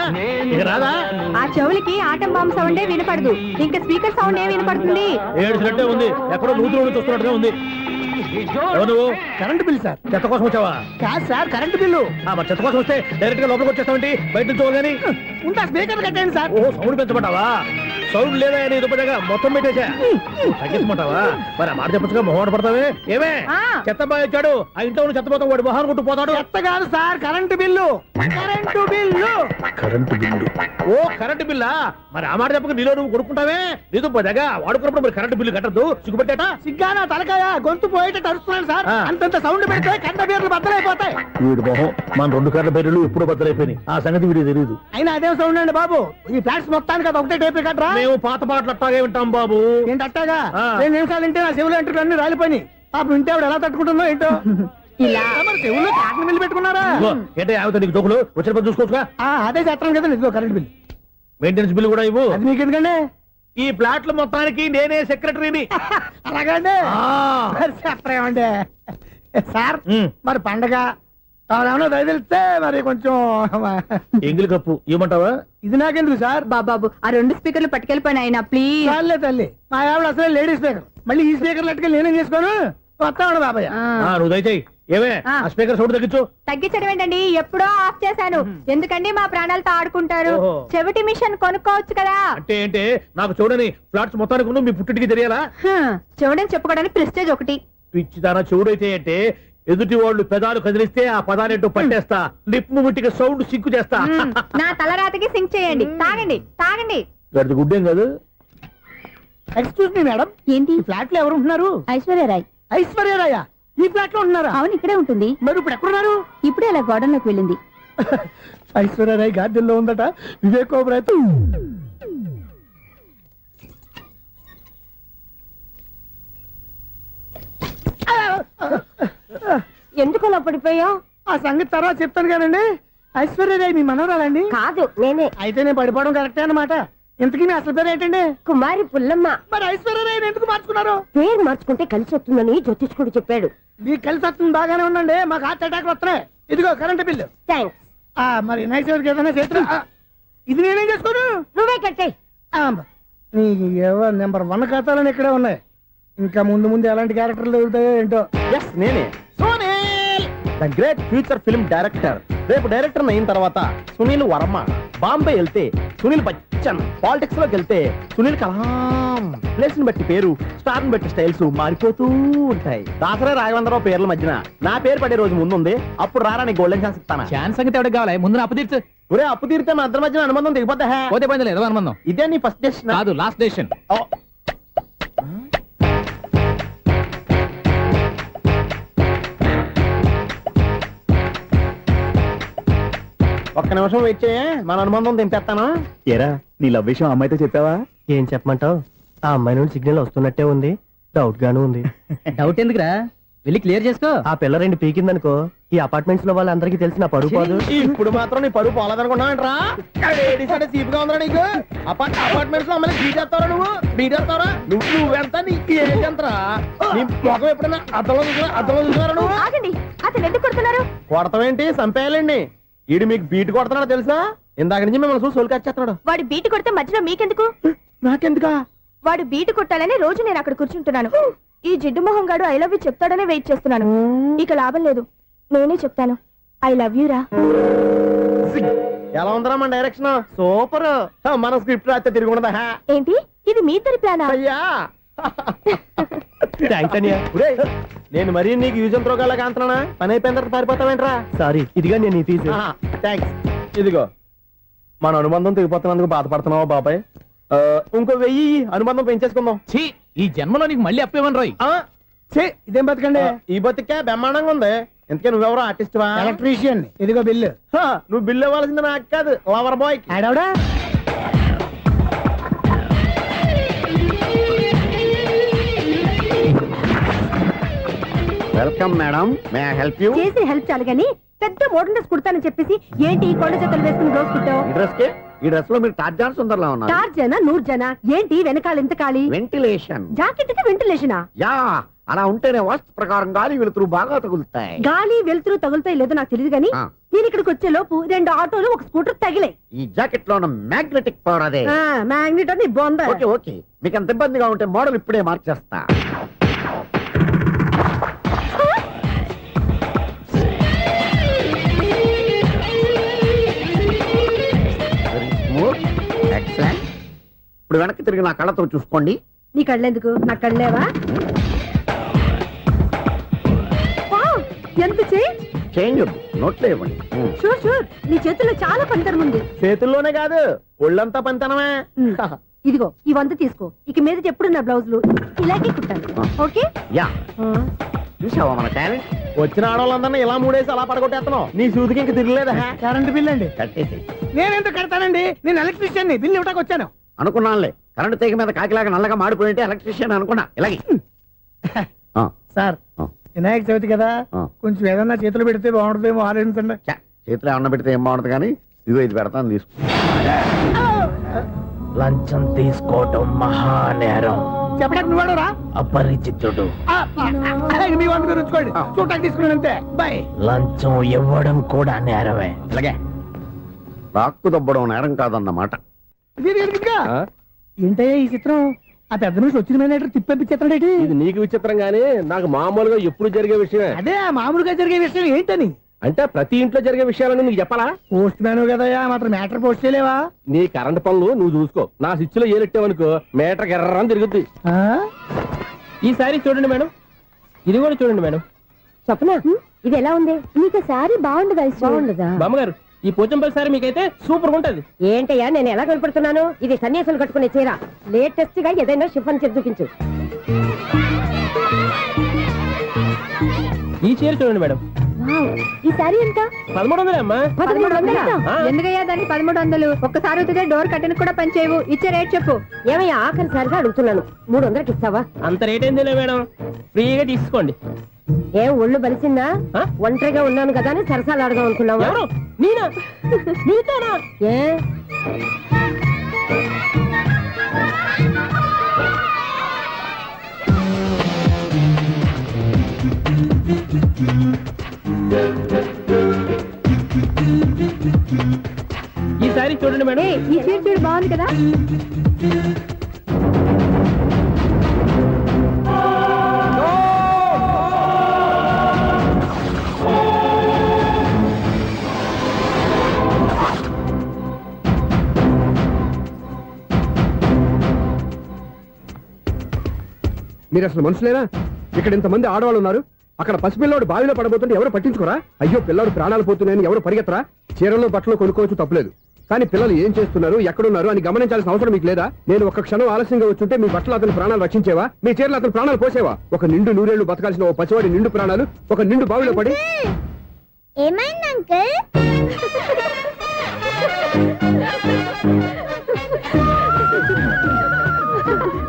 ఇక రాదా? ఆ చెవులకి ఆటం బాంబు సౌండే వినపడదు. ఇంకా స్పీకర్ సౌండ్ ఏ వినపడుతుంది? ఏడుసినట్టే ఉంది. ఎక్కడో నూతులు చూస్తున్నట్టుగా ఉంది. నువ్వు కరెంట్ బిల్ సార్. చెత్త కోసం వచ్చావా? కాదు సార్, కరెంట్ బిల్లు. మరి చెత్త కోసం వస్తే డైరెక్ట్ గా లోపలికి వచ్చేస్తావంటి? బయట నుంచి కానీ ఉంటా. స్పీకర్ కట్టండి సార్. ఓ సౌండ్ పెంచమంటావా? సౌండ్ లేదా నీ దుప్పటగా మొత్తం పెట్టేసా. తగ్గించమంటావా? మరి ఆ మాట చెప్పచ్చుగా మొహమాట పడతావే. ఏమే చెత్త బాగా ఇచ్చాడు. ఆ ఇంట్లో ఉన్న చెత్త పోతాం వాడు మొహాన్ని కొట్టు పోతాడు. చెత్త కాదు sir, current bill. Current bill. Oh current బిల్లా? మరి ఆ మాట చెప్పక నీలో నువ్వు కొడుకుంటావే. నీ దుప్పటగా వాడుకున్నప్పుడు మరి కరెంటు బిల్లు కట్టద్దు. సిగ్గుపెట్టేట? సిగ్గానా తలకాయ? గొంతు పోయేటట్టు అరుస్తున్నాను సార్. అంతంత సౌండ్ పెడితే కంట బీర్లు బద్దలైపోతాయి. వీడు మొహం మన 2 కర్ల పేర్లు ఎప్పుడో బద్దలైపోయినాయి. ఆ సంగతి వీడికి తెలియదు. అయినా అదే సౌండ్ అండి బాబు. ఈ ఫ్లాట్స్ మొత్తానికి అది ఒకటే టైప్ కట్టరా? మేము పాత పాటలు అట్టాగే వింటాం బాబు. ఏంటి అట్టాగా? 2 నిమిషాలు వింటే నా చెవులు ఎంటర్ అన్ని రాలిపోయినాయి. పాపం వింటే ఆవిడ ఎలా తట్టుకుంటుందో ఏంటో. ఇలా మరి చెవుల్లో కాటన్ బిల్లు పెట్టుకున్నారా? ఏంటో ఆమెతో నీకు జోకులు వచ్చిన పని చూసుకోవచ్చుగా. అదే చేస్తాను కదా. ఇదిగో కరెంట్ బిల్. మెయింటెనెన్స్ బిల్లు కూడా ఇవ్వు. అది మీకు ఎందుకండి? ఈ ప్లాట్ల మొత్తానికి నేనే సెక్రటరీని. అలాగండి. చెప్పరేమండి సార్. మరి పండగ ఏమన్నా దయదలిస్తే మరి కొంచెం ఎంగిలి కప్పు ఇవ్వమంటావా? ఇది నాకెందుకు సార్? బాబాబు ఆ 2 స్పీకర్లు పట్టుకెళ్ళిపోయిన ఆయన ప్లీజ్. చాలే తల్లి, మా ఆవిడ అసలే లేడీ స్పీకర్. మళ్ళీ ఈ స్పీకర్ లెట్కెళ్ళి నేనేం చేసుకోను? వస్తాడు బాబాయ్. నువ్వు దయచేయి. ఏమే ఆ స్పీకర్ సౌండ్ తగ్గించు. తగ్గించడం ఏంటండి? ఎప్పుడో ఆఫ్ చేశాను. ఎందుకండి మా ప్రాణాలతో ఆడుకుంటారు? చెవిటి మిషన్ కొనుక్కోవచ్చు కదా. అంటే ఏంటే నాకు చూడని ఫ్లాట్స్ మొత్తానికి మీ పుట్టింటికి తెలియాలా? చెవుడని చెప్పుకోవడానికి ప్రెస్టేజ్ ఒకటి. పిచ్చి తన చెవుడైతే అంటే ఎదుటి వాళ్ళు పెదాలు కదిలిస్తే ఆ పదాలేంటో పట్టేస్తా. లిప్ ముట్టికి సౌండ్ సింకు చేస్తా. నా తలరాతకి సింక్ చేయండి. తాగండి తాగండి. గడిది గుడ్డేం కాదు. ఎక్స్క్యూజ్ మీ మేడం, ఏంటి? ఫ్లాట్ లో ఎవరు ఉంటున్నారు? ఐశ్వర్యరాయ్. ఐశ్వర్యరాయ ఈ ఫ్లాట్ లో ఉంటున్నారా? అవును, ఇక్కడే ఉంటుంది. మరి ఇప్పుడు ఎక్కడున్నారు? ఇప్పుడే అలా గోడంలోకి వెళ్ళింది. ఐశ్వర్యరాయ్ గార్డెన్ లో ఉందట. వివేక్ ఓబరాయ్ ఎందుకు అలా పడిపోయా? ఆ సంగతి తర్వాత చెప్తాను కానండి. ఐశ్వర్యరాయ్ మీ మనవరాలండి? కాదు, నేనే. అయితే నేను పడిపోవడం కరెక్టే అన్నమాట. ఇంతకీ మీ అసలు పేరు ఏంటండి? కుమారి పుల్లమ్మ. మరి ఐశ్వర్యరాయ్ ఎందుకు మార్చుకున్నారు? పేరు మార్చుకుంటే కలిసి వస్తుందని జ్యోతిష్కుడు చెప్పాడు. మీకు కలిసి వస్తుంది బాగానే ఉండండి, మాకు హార్ట్ అటాక్ వస్తున్నాయి. ఇదిగో కరెంట్ బిల్లు. థ్యాంక్స్. మరి వినాయక చవితికి ఏదైనా చేతులు ఇది నేనేం చేసుకోను. నువ్వే కట్టే. నెంబర్ 1 ఖాతాలని ఇక్కడే ఉన్నాయి. ఇంకా ముందు ముందు ఎలాంటి క్యారెక్టర్లు దొరుకుతాయో ఏంటో. ఎస్, నేనే Sunil, the great future film director. రేపు డైరెక్టర్ అయిన తర్వాత సునీల్ వర్మ. బాంబే వెళ్తే సునీల్ బచ్చన్, పాలిటిక్స్ లోకి వెళ్తే సునీల్ కలాం. ప్లేస్ ని బట్టి పేరు, స్టార్ ని బట్టి స్టైల్స్ మారిపోతూ ఉంటాయి. దాసరా రాఘవేంద్రరావు పేర్ల మధ్యన నా పేరు పడే రోజు ముందుంది. అప్పుడు రారా నీ గోల్డెన్ ఛాన్స్ ఇస్తానా? ఛాన్స్ సంగతి ఎవరికి కావాలి? ముందు అప్పు తీర్చు. ఒరే, అప్పు తీరితే మన ఇద్దరి మధ్యన అనుబంధం దిగిపోతా. పోతే పోయింది లేదు అనుబంధం. ఇదే నీ ఫస్ట్ డెస్టినేషన్ కాదు, లాస్ట్ డెసిషన్. ఒక్క నిమిషం వెయిట్ చేయ, మన అనుబంధం దింపేస్తాను. ఏరా నీ లవ్ విషయం అమ్మాయితో చెప్పావా? ఏం చెప్పమంటావు? ఆ అమ్మాయి నుండి సిగ్నల్ వస్తున్నట్టే ఉంది, డౌట్ గాను ఉంది. డౌట్ ఎందుకురా, వెళ్ళి క్లియర్ చేసుకో. ఆ పిల్ల 2 పీకిందనుకో, ఈ అపార్ట్మెంట్స్ లో వాళ్ళందరికీ తెలిసిన పరువు పోదు. ఇప్పుడు మాత్రం నీ పరువు పోలేదనుకున్నావంటరా? సీపుగా ఉందా నీకు? అపార్ట్మెంట్స్ లో అమ్మని బీటేస్తారా? నువ్వెంత, నీకు ఏంటంతరా? నీ మొఖం ఎప్పుడైనా అర్థంలో చూసారా నువ్వు? ఆగండి, అతను ఎందుకు కొడుతున్నారు? కొడతావేంటి? చంపేయాలండి. ఈడు మీకు బీట్ కొడుతున్నాడు తెలుసా? ఇందాక నుంచి మిమ్మల్ని చూసి సోల్కొచ్చేస్తున్నాడు. వాడు బీటు కొడితే మధ్యలో మీకెందుకు? నాకెందుకా? వాడు బీటు కొట్టాలని రోజు నేను అక్కడ కూర్చుంటున్నాను. ఈ జిడ్డు మొహం గాడు ఐ లవ్ యూ చెప్తాడనే వెయిట్ చేస్తున్నాను. ఇక లాభం లేదు, నేనే చెప్తాను. ఐ లవ్ యూ రా. ఎలా ఉందరా మన డైరెక్షన్? సూపర్. మన స్క్రిప్ట్ రాస్తే తిరిగి ఉండదా? ఏంటి ఇది మీ ఇద్దరి ప్లానా? అయ్యా నేను మరీ నీకు యూజ్ త్రోగాలా కాంతనా? పని అయిపోయిన తర్వాత పారిపోతావేంట్రా? సారీ, ఇదిగా నేను థ్యాంక్స్. ఇదిగో మన అనుబంధం తెగిపోతున్నందుకు బాధపడుతున్నావా బాబాయ్? ఇంకో 1000 అనుబంధం పెంచేసుకుందాం. ఈ జన్మలో నీకు మళ్ళీ అప్పేమని రాయి. ఇదేం బతకండి? ఈ బతికే బ్రహ్మాండంగా ఉంది. ఎందుకే నువ్వెవరో ఆర్టిస్ట్ వా? ఎలక్ట్రీషియన్. ఇదిగో బిల్లు. నువ్వు బిల్లు ఇవ్వాల్సింది నాకు కాదు, లవర్ బాయ్. ఆడవడా? Welcome madam, may I help you? చేసి హెల్ప్ చాలు గాని పెద్ద మోడల్ డ్రెస్ కుడతానని చెప్పేసి ఏంటి ఈ కొండ జతలు వేసుకుని రోజు కుట్టావు? ఈ డ్రెస్ లో మీరు టార్జాన్ సుందర్లా ఉన్నారు. టార్జనా నూర్జనా ఏంటి వెనకాల ఎంత ఖాళీ? వెంటిలేషన్. జాకెట్ కి వెంటిలేషనా? యా, అలా ఉంటేనే వాస్తు ప్రకారం గాలి వెలుతురు బాగా తగులుతాయి. గాలి వెలుతురు తగులుతాయి లేదో నాకు తెలియదు గానీ నేను ఇక్కడికి వచ్చే లోపు 2 ఆటోలు 1 స్కూటర్ తగిలే. ఈ జాకెట్ లో ఉన్న మ్యాగ్నెటిక్ పవర్ అదే. మ్యాగ్నెట్ అని బొంద. ఓకే, మీకు అంత ఇబ్బందిగా ఉంటే మోడల్ ఇప్పుడే మార్చేస్తా. ఎక్సలెంట్. ఇప్పుడు వెనక్కి తిరిగి నా కళ్ళతో చూసుకోండి. నీ కళ్ళెందుకు? నా కళ్ళేవా? ఎంత చేంజ్ నోట్లో ఇవ్వండి. షూర్ నీ చేతుల్లో చాలా పంతరం ఉంది. చేతుల్లోనే కాదు, ఒళ్ళంతా పంతనమే. ఇదిగో ఈ 100 తీసుకో. ఇక మీద ఎప్పుడు నా బ్లౌజులు ఇలాగే కుట్టాను. ఓకే? యా, చూసావా మన టాలెంట్? వచ్చిన ఆడవాళ్ళందరినీ ఇలా మూడేసి అలా పడగొట్టేస్తున్నావు. నీ సూదికి ఇంక తిరగలేదా? కరెంట్ బిల్ అండి. కట్టేసి. నేనెందుకు కడతానండి? నేను ఎలక్ట్రీషియన్. బిల్లు ఇవ్వడానికి వచ్చాను. అనుకున్నానులే, కరెంట్ తీగ మీద కాకిలాగా నల్లగా మాడిపోయింటే ఎలక్ట్రీషియన్ అనుకున్నా. ఇలాగే సార్, వినాయక చవితి కదా, కొంచెం ఏదన్నా చేతులు పెడితే బాగుంటుందేమో ఆలోచించండి. చేతిలో అన్న పెడితే ఏం బాగుంటుంది కానీ ఇదిగో ఇది పెడతాను, తీసుకో. లంచం తీసుకోవటం మహానేరం. చెప్పడానికి నువ్వాడరా? అపరిచితుడు. మీ వంట మీరు ఉంచుకోండి, చూడటానికి తీసుకున్నాను అంతే. బాయ్. లంచం ఇవ్వడం కూడా నేరమే. అలాగే రాక్కు దబ్బడం నేరం కాదన్నమాట. ఏంటయ్యా ఈ చిత్రం? ఆ పెద్ద నుంచి వచ్చిన మేనేటర్ తిప్పించేస్తాడేటి? ఇది నీకు విచిత్రం గానీ నాకు మామూలుగా ఎప్పుడు జరిగే విషయమే. అదే మామూలుగా జరిగే విషయం ఏంటని? అంటే ప్రతి ఇంట్లో జరిగే విషయాలను నీకు చెప్పాలా? పోస్ట్ మ్యాన్ కదయ్యా, మాత్రం మ్యాటర్ పోస్ట్ చేయలేవా? నీ కరెంట్ పనులు నువ్వు చూసుకో. నా స్విచ్ లో ఏలెట్టావనుకో మీటర్ ఎర్రని తిరుగుద్ది. ఈ సారీ చూడండి మేడం, ఇది కూడా చూడండి మేడం. చెప్పనా ఇది ఎలా ఉంది? నీకు సారీ బాగుండదా? బాగుండదా? బామ్మగారు, ఈ పోచంపల్లి సారీ మీకైతే సూపర్ ఉంటది. ఏంటయ్యా నేను ఎలా కనపడుతున్నాను? ఇది సన్యాసులు కట్టుకునే చీర. లేటెస్ట్ గా ఏదైనా షిఫన్ చేసి చూపించు. ఈ చీర చూడండి మేడం. ఈ సారీ ఎంత? 1300 అమ్మా. 1300? ఎందుకయ్యా దాన్ని 1300? ఒక్కసారి అవుతుందే డోర్ కట్టను కూడా పనిచేయవు. ఇచ్చే రేట్ చెప్పు. ఏమయ్యా ఆఖరిసారిగా అడుగుతున్నాను, 300కి ఇస్తావా? అంత రేట్ ఏంది మేడం, ఫ్రీగా తీసుకోండి. ఏం ఒళ్ళు బలిసిందా ఆ? ఒంటరిగా ఉన్నాను కదా అని సరసాలు ఆడదాం అనుకున్నావా ఎవరు నేనా నీతోనా ఏ ఈ సారీ చూడండి మేడం. ఈ చీర చూడు బాగుంది కదా. మీరు అసలు మనుషులేనా? ఇక్కడ ఇంతమంది ఆడవాళ్ళు ఉన్నారు, అక్కడ పసిపిల్లాడు బావిలో పడబోతుంటే ఎవరు పట్టించుకోరా? అయ్యో పిల్లాడు ప్రాణాలు పోతున్నాయని ఎవరు పరిగెత్తరా? చీరలు బట్టలు కొనుక్కోవచ్చు తప్పులేదు, కానీ పిల్లలు ఏం చేస్తున్నారు, ఎక్కడున్నారు అని గమనించాల్సిన అవసరం మీకు లేదా? నేను ఒక్క క్షణం ఆలస్యంగా వచ్చుంటే మీ బట్టలు అతని ప్రాణాలు రక్షించేవా? మీ చీరలు అతని ప్రాణాలు పోసేవా? ఒక నిండు నూరేళ్లు బతకాల్సిన ఓ పసివాడి నిండు ప్రాణాలు ఒక నిండు బావిలో పడి. ఏమైంది అంకుల్?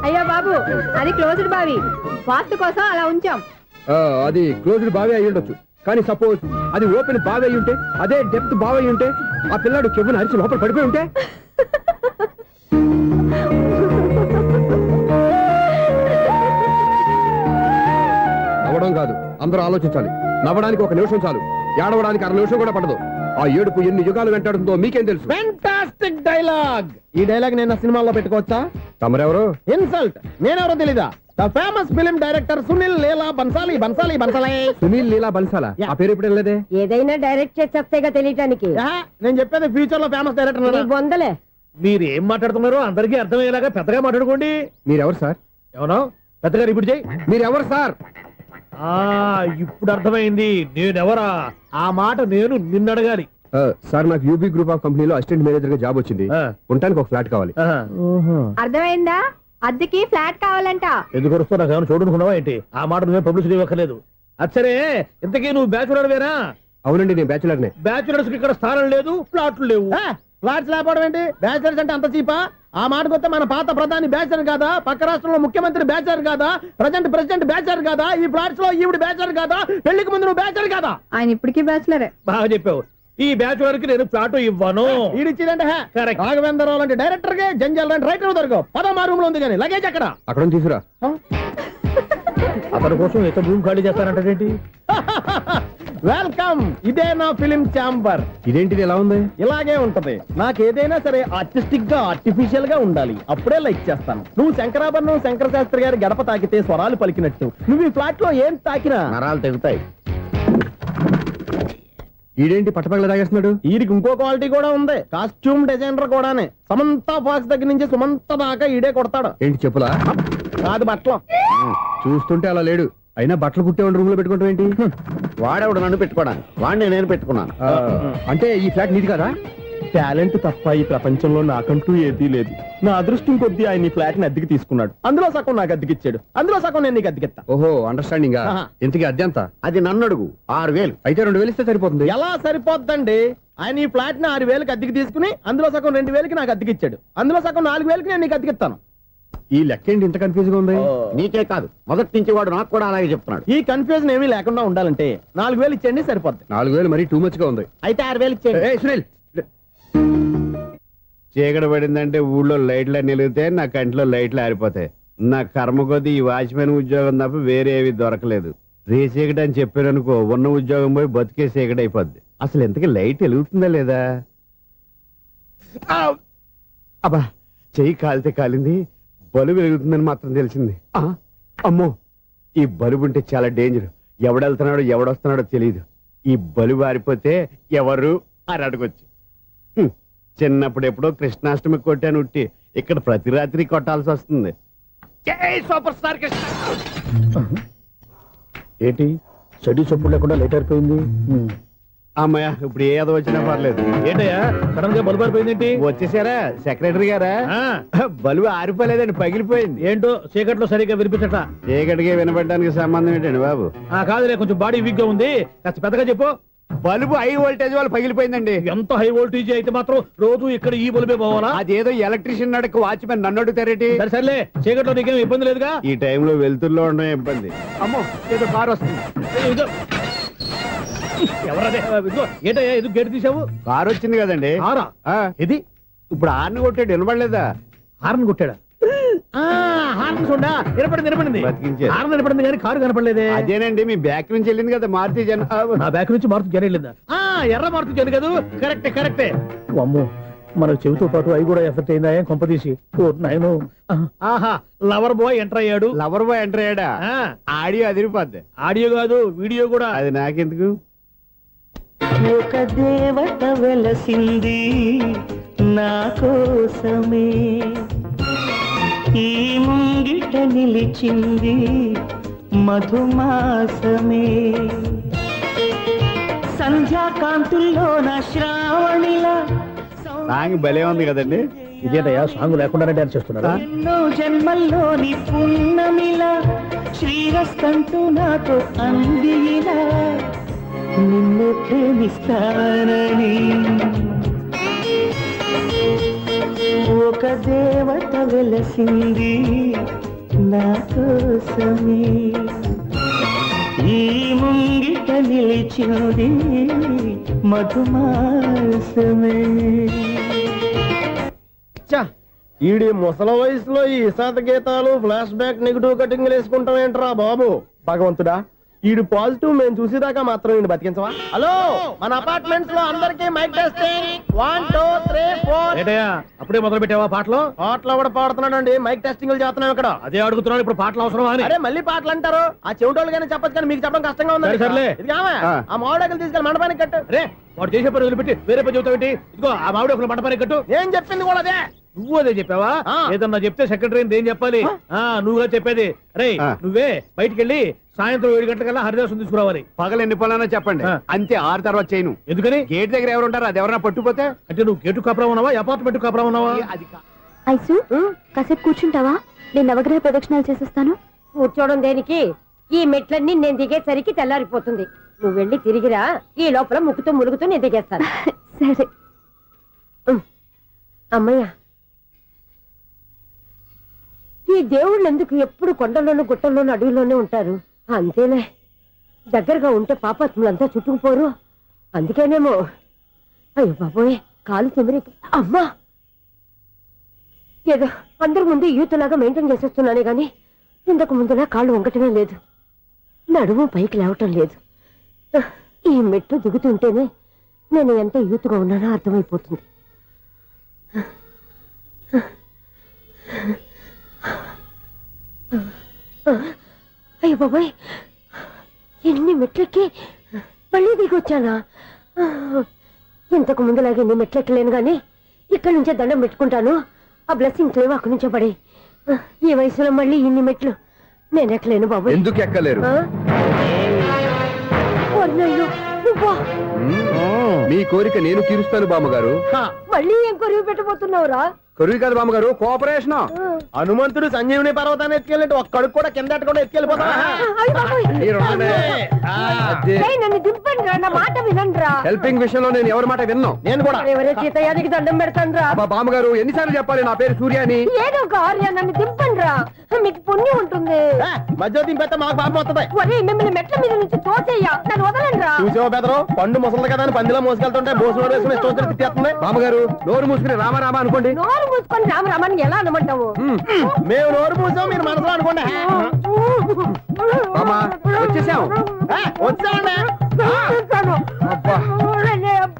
అయ్యో బాబు అది క్లోజ్డ్ బావి, వాస్తు కోసం అలా ఉంచాం. అది క్లోజ్డ్ బావి అయి ఉండొచ్చు, కానీ సపోజ్ అది ఓపెన్ బావి అయి ఉంటే, అదే డెప్త్ బావి అయి ఉంటే, ఆ పిల్లాడు కెవ్వున అరిచి లోపల పడిపోయి ఉంటే. నవ్వడం కాదు, అందరూ ఆలోచించాలి. నవ్వడానికి ఒక నిమిషం చాలు, ఏడవడానికి అర నిమిషం కూడా పడదు. ఆ ఏడుపు ఎన్ని యుగాలు వెంటాడుతుందో మీకేం తెలుసు? Fantastic dialogue. ఈ డైలాగ్ నేను సినిమాలో పెట్టుకోవచ్చా? తమరెవరు? ఇన్సల్ట్. నేనెవరో తెలీదా? The famous film director Sunil Leela Bansali. Bansali Bansali Sunil Leela బన్సాలా? ఆ పేరు ఇప్పుడు లేదే. ఏదైనా డైరెక్ట్ చేసి వస్తేగా తెలియటానికి. నేను చెప్పేది ఫ్యూచర్ లో ఫేమస్ డైరెక్టర్. బొందలే. మీరు ఏం మాట్లాడుతున్నారో అందరికీ అర్థమయ్యేలాగా పెద్దగా మాట్లాడుకోండి. మీరెవరు సార్? ఎవరో పెద్దగా రిపీట్ చేయి. మీరెవరు సార్? ఇప్పుడు అర్థమైంది నేనెవరా. ఆ మాట నేను నిన్ను అడగాలి. సార్, నాకు యూబీ గ్రూప్ ఆఫ్ కంపెనీలో అసిస్టెంట్ మేనేజర్ గా జాబ్ వచ్చింది. ఉండటానికి ఒక ఫ్లాట్ కావాలి. అర్థమైందా? అద్దెకి ఫ్లాట్ కావాలంట. ఎందుకు వస్తా నాకు ఏమైనా చూడనుకున్నావా ఏంటి? ఆ మాట నువ్వే పబ్లిసిటీ ఇవ్వక్కర్లేదు. అచ్చరే, ఇంతకీ నువ్వు బ్యాచులర్ వేరా? అవునండి, నేను బ్యాచులర్నే. బ్యాచులర్స్ కి ఇక్కడ స్థానం లేదు, ఫ్లాట్లు లేవు. ఫ్లాట్స్ లేకపోవడం ఏంటి? బ్యాచులర్స్ అంటే అంత చీపా? ఆ మాటకొస్తే మన పాత ప్రధాని బ్యాచర్ కాదా? పక్క రాష్ట్రంలో ముఖ్యమంత్రి బ్యాచర్ కాదా? ప్రెసిడెంట్ బ్యాచర్ కాదా? ఈ ఫ్లాట్స్ లో ఈవిడ బ్యాచర్ కాదా? పెళ్లికి ముందు నువ్వు బ్యాచర్ కాదా? ఆయన ఇప్పటికీ బ్యాచులరే. బాగా చెప్పావు. ఈ బ్యాచులర్ కి నేను ఫ్లాట్ ఇవ్వను. ఇడిచ్చిందంటే రాఘవేంద్రరావు లాంటి డైరెక్టర్ కి జంజల్ లాంటి రైటర్ దొరకవు. 16 రూమ్ లో ఉంది కానీ లగేజ్ అక్కడ. అక్కడ తీసుకురా. అతని కోసం ఎంత రూమ్ ఖాళీ చేస్తానంటే వెల్కమ్. ఇదే నా ఫిలిం ఛాంబర్. ఇదేంటిది ఎలా ఉంది? ఇలాగే ఉంటది. నాకు ఏదైనా సరే ఆర్టిస్టిక్ గా ఆర్టిఫిషియల్ గా ఉండాలి, అప్పుడే లైక్ చేస్తాను. నువ్వు శంకరాభరణం శంకర శాస్త్రి గారి గడప తాకితే స్వరాలు పలికినట్టు నువ్వు ఈ ఫ్లాట్ లో ఏం తాకినా నరాలు తెగుతాయి. ఈడేంటి పట్టపగల తాగేస్తున్నాడు? వీడికి ఇంకో క్వాలిటీ కూడా ఉంది. కాస్ట్యూమ్ డిజైనర్ కూడానే. సమంత ఫాక్స్ దగ్గర నుంచి సుమంత దాకా ఈడే కొడతాడు. ఏంటి చెప్పులా? కాదు, బట్టలు. చూస్తుంటే అలా లేడు. అయినా బట్టలు కుట్టేవాడి రూమ్ లో పెట్టుకుంటాం ఏంటి? వాడేవాడు నన్ను పెట్టుకోవడానికి, వాడిని నేను పెట్టుకున్నాను. అంటే ఈ ఫ్లాట్ నీది కదా? టాలెంట్ తప్ప ఈ ప్రపంచంలో నాకంటూ ఏదీ లేదు. నా అదృష్టం కొద్దీ ఆయన ఈ ఫ్లాట్ ని అద్దెకి తీసుకున్నాడు. అందులో సగం నాకు అద్దెకిచ్చాడు, అందులో సగం నేను నీకు అద్దెకిస్తా. ఓహో, అండర్స్టాండింగ్. ఇంతకీ అద్దె ఎంత? అది నన్ను అడుగు. 6000. అయితే 2000 ఇస్తే సరిపోతుంది. ఎలా సరిపోద్దండి? ఆయన ఈ ఫ్లాట్ ని 6000కి అద్దెకి తీసుకుని అందులో సగం 2000కి నాకు అద్దెకిచ్చాడు, అందులో సగం 4000కి నేను నీకు అద్దెకిస్తాను. ఈ లెక్క ఏంటి ఇంత కన్ఫ్యూజ్ గా ఉంది? నీకే కాదు, మొదటి నుంచి వాడు నాకు కూడా అలాగే చెప్తున్నాడు. ఈ కన్ఫ్యూజన్ ఏమీ లేకుండా ఉండాలంటే 4000 ఇచ్చేయండి, సరిపోద్ది. 4000 మరీ టూ మచ్ గా ఉంది. అయితే 6000 ఇచ్చేయండి. ఏయ్ సునీల్, చీకటి పడిందంటే ఊళ్ళో లైట్లు నిలిగితే నా కంటిలో లైట్లు ఆరిపోతాయి. నా కర్మ కొద్దీ ఈ వాచ్మెన్ ఉద్యోగం తప్ప వేరే ఏవి దొరకలేదు. రేచీకటి అని చెప్పారనుకో, ఉన్న ఉద్యోగం పోయి బతికే చీకటి అయిపోద్ది. అసలు ఎంతకీ లైట్ వెలుగుతుందా లేదా? అబ్బా, చెయ్యి కాలితే కాలింది, బలుబు వెలుగుతుందని మాత్రం తెలిసింది. అమ్మో, ఈ బలుబు ఉంటే చాలా డేంజర్. ఎవడెళ్తున్నాడో ఎవడొస్తున్నాడో తెలియదు. ఈ బలుబు ఆరిపోతే ఎవరు అని అడగొచ్చు. చిన్నప్పుడు ఎప్పుడో కృష్ణాష్టమి కొట్టాను ఉట్టి, ఇక్కడ ప్రతి రాత్రి కొట్టాల్సి వస్తుంది. Super star Krishna. ఏంటి చెడు చెప్పుడు లేకుండా లేట్ అయిపోయింది? అమ్మయ్య, ఇప్పుడు ఏదో వచ్చినా పర్లేదు. ఏంటయ్యా సడన్ గా బల్బు అయిపోయింది? వచ్చేసారా సెక్రటరీ గారా? బలుబు ఆరిపోలేదండి, పగిలిపోయింది. ఏంటో చీకట్లో సరిగ్గా వినిపించట. చీకటికి వినపడడానికి సంబంధం ఏంటండి బాబు? కాదులే, కొంచెం బాడీ వీక్ గా ఉంది, కాస్త పెద్దగా చెప్పు. బల్బు హై వోల్టేజ్ వాళ్ళు పగిలిపోయిందండి. ఎంత హై వోల్టేజ్ అయితే మాత్రం రోజు ఇక్కడ ఈ బల్బే పోవాలా? అదేదో ఎలక్ట్రీషియన్ నడక వాచ్మెన్ నన్ను అడుగుతారేటి? సరే సర్లే, చీకట్లో నీకేం ఇబ్బంది లేదుగా? ఈ టైంలో వెళ్తుల్లో ఉండడం ఇబ్బంది. అమ్మో ఏదో కారు వస్తుంది. ఇదిగో. ఎవరదే? ఇదిగో, ఏంటయ్యా ఎందుకు గేటు తీసావు? కారు వచ్చింది కదండి. కారా? ఇది ఇప్పుడు హార్న్ కొట్టాడు, వినబడలేదా? హార్న్ కొట్టాడా? హార్న్ చూడా వినపడింది. బతికించారు. హార్న్ వినపడింది కానీ కారు కనపడలేదే. అదేనండి మీ బ్యాక్ నుంచి వెళ్ళింది కదా మారుతి జన. నా బ్యాక్ నుంచి మారుతి జన వెళ్ళిందా? ఎర్ర మారుతి జన కదా. కరెక్టే. అమ్మో, మన చెవితో పాటు అవి కూడా ఎఫెక్ట్ అయిందా? ఏం కొంపదీసి. నాయను. ఆహా, లవర్ బాయ్ ఎంటర్ అయ్యాడు. లవర్ బాయ్ ఎంటర్ అయ్యాడా? ఆడియో అదిరిపోద్ది. ఆడియో కాదు, వీడియో కూడా. అది నాకెందుకు? ఒక దేవత వెలసింది నా కోసమే, ఈ ముంగిట నిలిచింది మధుమాసమే, సంధ్యాకాంతుల్లో నా శ్రావణిలా సాంగ్ భలే ఉంది కదండి. ఇదేంటయ్యా సాంగ్ లేకుండానే డాన్స్ చేస్తున్నారా? ఎన్నో జన్మల్లోని పున్నమిలా శ్రీరస్తంటూ నాతో అందిలా నిన్ను ప్రేమిస్తానని, ఒక దేవత వెలసింది నా కోసమే, ఈ ముంగిట నిలిచింది మధుమాసమే. ఈడి ముసల వయసులో ఈ ఇసాత గీతాలు, ఫ్లాష్ బ్యాక్, నెగిటివ్ కటింగ్ వేసుకుంటాం ఏంట్రా బాబు? భగవంతుడా, ఈడు పాజిటివ్ మేము చూసేదాకా మాత్రం ఈయన బతికించవా? హలో, మన అపార్ట్మెంట్స్ లో అందరికి మైక్ టెస్టింగ్ 1 2 3 4. ఏటయ్యా అప్పుడే మొదలు పెట్టావా పాటలు? పాటలు కూడా పాడుతున్నాడండి, మైక్ టెస్టింగ్ చేస్తున్నాం ఇక్కడ. అదే అడుగుతున్నాడు, ఇప్పుడు పాటలు అవసరమా అని. అరే మళ్ళీ పాటలు అంటారు, ఆ చెవిటోళ్ళు కానీ చెప్పచ్చు కానీ మీకు చెప్పడం కష్టంగా ఉంది. సర్లే, ఇది ఆ మామిడాకులు తీసుకెళ్ళి మండపానికి కట్టు. రే, వాడు చేసే పని వదిలిపెట్టి వేరే పని చెబుతావు ఏంటి? ఇదిగో ఆ మామిడాకులు మండపానికి కట్టు. నేను చెప్పింది కూడా అదే. నువ్వు అదే చెప్పావా? ఏదన్నా చెప్తే సెక్రటరీ ఏం చెప్పాలి? నువ్వుగా చెప్పేది. రే, నువ్వే బయటికి వెళ్ళి సాయంత్రం 7 గంటలకల్లా హరిదాసు తీసుకురావాలి. పగలు ఎన్ని పనులన్నా చెప్పండి, అంతే. 6 తర్వాత చేయను. ఎందుకని? గేట్ దగ్గర ఎవరు ఉంటారు, అది ఎవరన్నా పట్టుపోతే. అంటే నువ్వు గేటు కాపురా ఉన్నావా, అపార్ట్మెంట్ కాపురా ఉన్నావా? అది ఐసు, కాసేపు కూర్చుంటావా? నేను నవగ్రహ ప్రదక్షిణాలు చేసేస్తాను. కూర్చోవడం దేనికి? ఈ మెట్లన్నీ నేను దిగేసరికి తెల్లారిపోతుంది. నువ్వు వెళ్ళి తిరిగిరా, ఈ లోపల ముక్కుతూ ములుగుతూ నేను దిగేస్తాను. సరే. అమ్మయ్య, ఈ దేవుళ్ళు ఎందుకు ఎప్పుడు కొండల్లోనూ గుట్టల్లోనూ అడవిలోనే ఉంటారు? అంతేలే, దగ్గరగా ఉంటే పాపాత్ములంతా చుట్టుకుపోరు. అందుకేనేమో. అయ్యో బాబోయ్, కాలు తిమిరి. అమ్మా, ఏదో అందరి ముందు యూత్లాగా మెయింటైన్ చేసేస్తున్నానే గాని ఇంతకు ముందులా కాళ్ళు వంకటమే లేదు, నడుము పైకి లేవటం లేదు. ఈ మెట్లు దిగుతుంటేనే నేను ఎంత యూత్గా ఉన్నానో అర్థమైపోతుంది. అయ్యో బాబాయ్, ఎన్ని మెట్లెక్కి మళ్ళీ దిగొచ్చానా? ఇంతకు ముందులాగే ఎన్ని మెట్లెక్కలేను గాని ఇక్కడి నుంచే దండం పెట్టుకుంటాను. ఆ బ్లెస్సింగ్ లేవు అక్కడి నుంచే పడి. ఈ వయసులో మళ్ళీ ఇన్ని మెట్లు నేను ఎక్కలేను బాబు. ఎందుకు ఎక్కలేరు? మీ కోరిక నేను తీరుస్తాను బామ్మగారు. మళ్ళీ ఏం కొరివి పెట్టబోతున్నావురా? కొరివి కాదు బామ్మగారు, కోఆపరేషన్. హనుమంతుడు సంజీవుని పర్వతాన్ని ఎత్తుకెళ్ళి ఒక్కడికి కూడా కింద కూడా ఎత్తుకెళ్ళిపోతా. నన్ను దింపండి రా, నా మాట వినండి రా. హెల్పింగ్ విషయంలో నేను ఎవరి మాట విన్నాను. నేను కూడా ఎవరే సీతయ్యానికి దండం పెడతాను రా. బామ్మగారు ఎన్నిసార్లు చెప్పాలి నా పేరు సూర్య అని? ఏదో ఒక ఆర్య, నన్ను దింపండి రా, మీకు పుణ్యం ఉంటుంది. మధ్య దింపేస్తే మాకు పాపం వస్తుంది. ఒరే, మిమ్మల్ని మెట్ల మీద నుంచి తోసేయ్యా, నన్ను వదలండి రా. చూసావా బెదరు, పండు ముసలి కదా అని పందిలో మోసుకెళ్తుంటే బోసు వేసుకుని స్తోత్రం తిట్టేస్తుంది. బామ్మగారు నోరు మూసుకుని రామారామ అనుకోండి. నోరు మూసుకొని రామరామాన్ని ఎలా అనమంటావు? మేము నోరు మూసాం, మీరు మనసులో అనుకోండి. వచ్చేసాం. వచ్చామండి.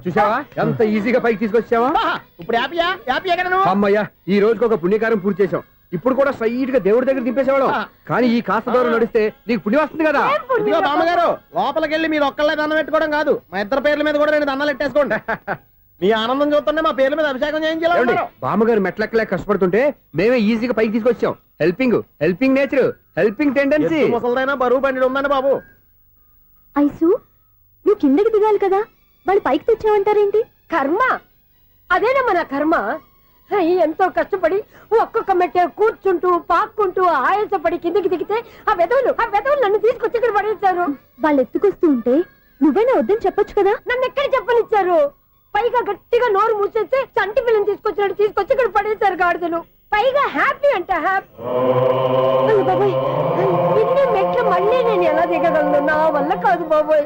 చూసావా ఎంత ఈజీగా పైకి తీసుకొచ్చావా? ఇప్పుడు హ్యాపీ కదా నువ్వు? అమ్మయ్యా, ఈ రోజుకి ఒక పుణ్యకారం పూర్తి చేసాం. ఇప్పుడు కూడా స్ట్రైట్ గా దేవుడి దగ్గర దింపేసేవాళ్ళం. కానీ ఈ కాస్త దూరం నడిస్తే నీకు పుణ్యం వస్తుంది కదా. ఇదిగో బామ్మగారు, లోపలికి వెళ్ళి మీరు ఒక్కళ్ళే దండం పెట్టుకోవడం కాదు, మా ఇద్దరు పేర్ల మీద కూడా 2 దండాలు ఎట్టేసుకోండి. మీ ఆనందం చూస్తుంటే మా పేర్ల మీద అభిషేకం చేయించాలి. బామ్మగారు మెట్లెక్కలే కష్టపడుతుంటే మేమే ఈజీగా పైకి తీసుకొచ్చాం. Helping nature, helping tendency. ముసలిదైనా బరువు బండి ఉందండి బాబు. ఐసు, నువ్వు కిందకి దిగాలి కదా, వాళ్ళు పైకి తెచ్చావంటారేంటి? కర్మ, అదేనమ్మా నా కర్మ. ఎంతో కష్టపడి ఒక్కొక్క మెట్ట కూర్చుంటూ పాక్కుంటూ ఆయాసపడి కిందికి దిగితే ఆ వెధవులు నన్ను తీసుకొచ్చి ఇక్కడ పడేశారు. వాళ్ళు ఎత్తుకొస్తూ ఉంటే నువ్వేనా వద్దని చెప్పొచ్చు కదా. నన్ను ఎక్కడ చెప్పనిచ్చారు? పైగా గట్టిగా నోరు మూసేస్తే చంటి పిల్లని తీసుకొచ్చినట్టు తీసుకొచ్చి ఇక్కడ పడేశారు గాడిదలు. పైగా హ్యాపీ అంట హ్యాపీ. అయ్యో బాబోయ్, ఇన్ని మెట్లు మళ్ళీ నేను ఎలా దిగగలను? నా వల్ల కాదు బాబోయ్.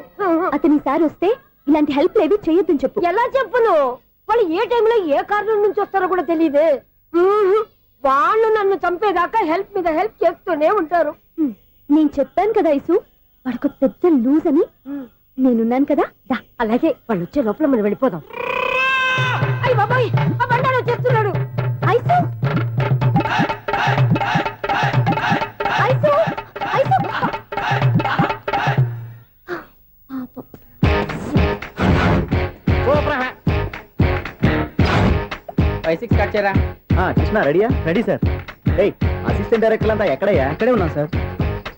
అతని సార్ వస్తే ఇలాంటి హెల్ప్ లేవి చేయొద్దని చెప్పు. ఎలా చెప్పును? వాళ్ళు ఏ టైంలో ఏ కారణం నుంచి వస్తారో కూడా తెలియదే. వాళ్ళు నన్ను చంపేదాకా హెల్ప్ మీద హెల్ప్ చేస్తూనే ఉంటారు. నేను చెప్పాను కదా ఐసు, వాడికి పెద్ద లూజ్ అని. నేనున్నాను కదా. దా. అలాగే వాళ్ళు వచ్చే లోపల మనం వెళ్ళిపోదాం. అయ్య బాబాయ్, ఆ బండారు వచ్చేస్తున్నాడు. ఐసు ఐసు ఐసు పాపం. 5-6 స్టార్ట్ చేయరా. కృష్ణ రెడీయా? Ready sir. అసిస్టెంట్ డైరెక్టర్ అంతా ఎక్కడయ్యా? ఇక్కడే ఉన్నాం సార్.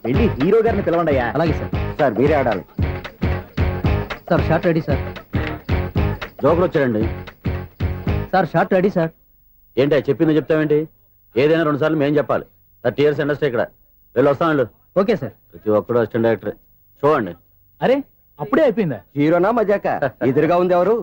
వెళ్ళి హీరో గారిని పిలవండి అయ్యా. అలాగే సార్. సార్ మీరే ఆడాలి. Sir shot ready sir. జోకర్ వచ్చాడండి. Sir shot ready sir. ఏంటి చెప్పింది చెప్తావేంటి? ఏదైనా 2 సార్లు మేం చెప్పాలి. 30 years ఇండస్ట్రీ ఇక్కడ. వెళ్ళి వస్తాం వెళ్ళు. Okay sir. ప్రతి ఒక్కడు అసిస్టెంట్ డైరెక్టర్. చూడండి. అరే అప్పుడే అయిపోయిందా? హీరోనా మజాక? ఎదురుగా ఉంది ఎవరు?